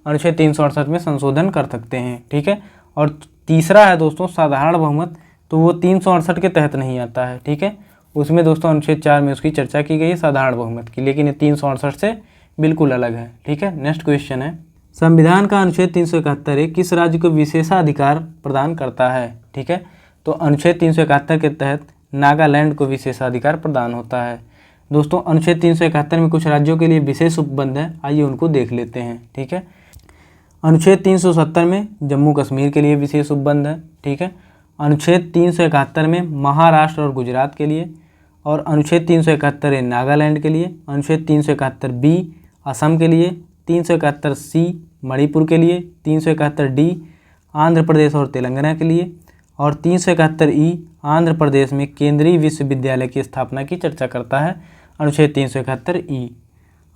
अनुच्छेद 368 में संशोधन कर सकते हैं, ठीक है। और तीसरा है दोस्तों साधारण बहुमत, तो वो 368 के तहत नहीं आता है, ठीक है। उसमें दोस्तों अनुच्छेद 4 में उसकी चर्चा की गई है साधारण बहुमत की, लेकिन ये 368 से बिल्कुल अलग है, ठीक है। नेक्स्ट क्वेश्चन है, संविधान का अनुच्छेद 371 किस राज्य को विशेषाधिकार प्रदान करता है? ठीक है, तो अनुच्छेद 371 के तहत नागालैंड को विशेषाधिकार प्रदान होता है। दोस्तों अनुच्छेद 371 में कुछ राज्यों के लिए विशेष उपबंध है, आइए उनको देख लेते हैं, ठीक है। अनुच्छेद 370 में जम्मू कश्मीर के लिए विशेष उपबंध है, ठीक है। अनुच्छेद 371 में महाराष्ट्र और गुजरात के लिए, और अनुच्छेद 371 नागालैंड के लिए, अनुच्छेद 371B असम के लिए, 371C मणिपुर के लिए, 371D आंध्र प्रदेश और तेलंगाना के लिए, और 371E आंध्र प्रदेश में केंद्रीय विश्वविद्यालय की स्थापना की चर्चा करता है, अनुच्छेद 371E।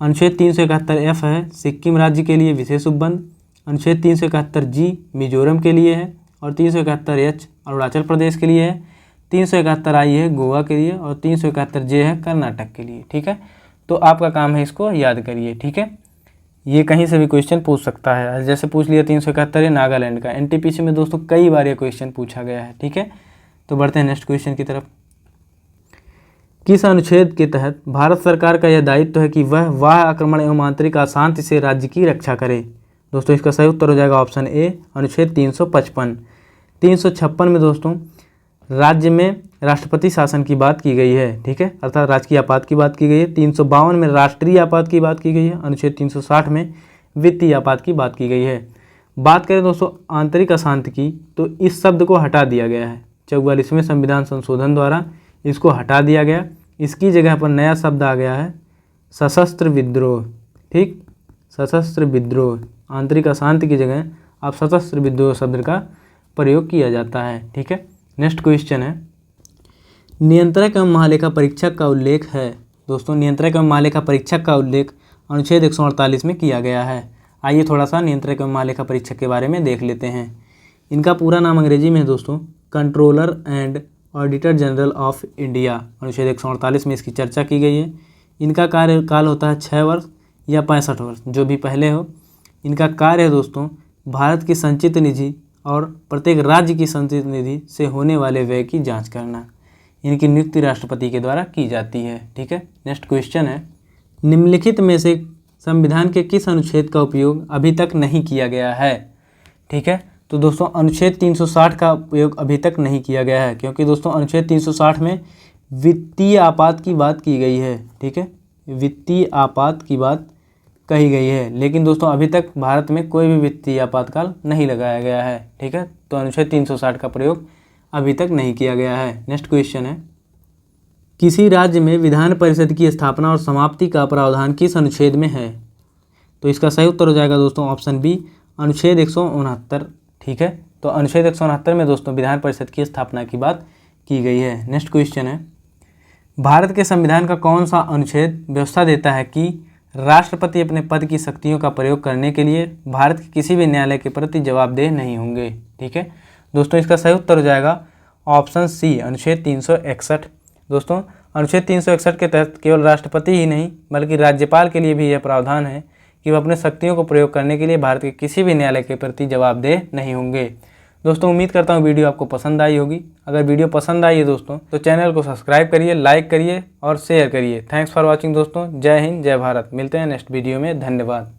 अनुच्छेद 371F है सिक्किम राज्य के लिए विशेष उपबंध, अनुच्छेद 371G मिजोरम के लिए है, और 371H अरुणाचल प्रदेश के लिए है, 371I है गोवा के लिए, और 371J है कर्नाटक के लिए, ठीक है। तो आपका काम है इसको याद करिए, ठीक है। ये कहीं से भी क्वेश्चन पूछ सकता है। जैसे पूछ लिया 371 है नागालैंड का। एनटीपीसी में दोस्तों कई बार ये क्वेश्चन पूछा गया है। ठीक है, तो बढ़ते हैं नेक्स्ट क्वेश्चन की तरफ। किस अनुच्छेद के तहत भारत सरकार का यह दायित्व है कि वह वाह्य आक्रमण एवं आंतरिक अशांति से राज्य की रक्षा करे? दोस्तों इसका सही उत्तर हो जाएगा ऑप्शन ए, अनुच्छेद 355। 356 में दोस्तों राज्य में राष्ट्रपति शासन की बात की गई है। ठीक है, अर्थात राजकीय आपात की बात की गई है। 352 में राष्ट्रीय आपात की बात की गई है। अनुच्छेद 360 में वित्तीय आपात की बात की गई है। बात करें दोस्तों आंतरिक अशांति की, तो इस शब्द को हटा दिया गया है 44वें संविधान संशोधन द्वारा, इसको हटा दिया गया। इसकी जगह पर नया शब्द आ गया है सशस्त्र विद्रोह। ठीक, सशस्त्र विद्रोह, आंतरिक अशांति की जगह अब सशस्त्र विद्रोह शब्द का प्रयोग किया जाता है। ठीक है, नेक्स्ट क्वेश्चन है नियंत्रक एवं महालेखा परीक्षक का उल्लेख है। दोस्तों नियंत्रक एवं महालेखा परीक्षक का उल्लेख अनुच्छेद 148 में किया गया है। आइए थोड़ा सा नियंत्रक एवं महालेखा परीक्षक के बारे में देख लेते हैं। इनका पूरा नाम अंग्रेजी में है दोस्तों controller and auditor general of India. अनुच्छेद 148 में इसकी चर्चा की गई है। इनका कार्यकाल होता है 6 वर्ष या 65 वर्ष, जो भी पहले हो। इनका कार्य है दोस्तों भारत की संचित निधि और प्रत्येक राज्य की संचित निधि से होने वाले व्यय की जांच करना। इनकी नियुक्ति राष्ट्रपति के द्वारा की जाती है। ठीक है, नेक्स्ट क्वेश्चन है निम्नलिखित में से संविधान के किस अनुच्छेद का उपयोग अभी तक नहीं किया गया है? ठीक है, तो दोस्तों अनुच्छेद 360 का उपयोग अभी तक नहीं किया गया है, क्योंकि दोस्तों अनुच्छेद 360 में वित्तीय आपात की बात की गई है। ठीक है, वित्तीय आपात की बात कही गई है, लेकिन दोस्तों अभी तक भारत में कोई भी वित्तीय आपातकाल नहीं लगाया गया है। ठीक है, तो अनुच्छेद 360 का प्रयोग अभी तक नहीं किया गया है। नेक्स्ट क्वेश्चन है किसी राज्य में विधान परिषद की स्थापना और समाप्ति का प्रावधान किस अनुच्छेद में है? तो इसका सही उत्तर हो जाएगा दोस्तों ऑप्शन बी, अनुच्छेद 169। ठीक है, तो अनुच्छेद 169 में दोस्तों विधान परिषद की स्थापना की बात की गई है। नेक्स्ट क्वेश्चन है भारत के संविधान का कौन सा अनुच्छेद व्यवस्था देता है कि राष्ट्रपति अपने पद की शक्तियों का प्रयोग करने के लिए भारत के किसी भी न्यायालय के प्रति जवाबदेह नहीं होंगे? ठीक है, दोस्तों इसका सही उत्तर हो जाएगा ऑप्शन सी, अनुच्छेद 361। दोस्तों अनुच्छेद 361 के तहत केवल राष्ट्रपति ही नहीं बल्कि राज्यपाल के लिए भी यह प्रावधान है कि वह अपने शक्तियों को प्रयोग करने के लिए भारत के किसी भी न्यायालय के प्रति जवाबदेह नहीं होंगे। दोस्तों उम्मीद करता हूँ वीडियो आपको पसंद आई होगी। अगर वीडियो पसंद आई है दोस्तों तो चैनल को सब्सक्राइब करिए, लाइक करिए और शेयर करिए। थैंक्स फॉर वॉचिंग दोस्तों। जय हिंद, जय भारत। मिलते हैं नेक्स्ट वीडियो में। धन्यवाद।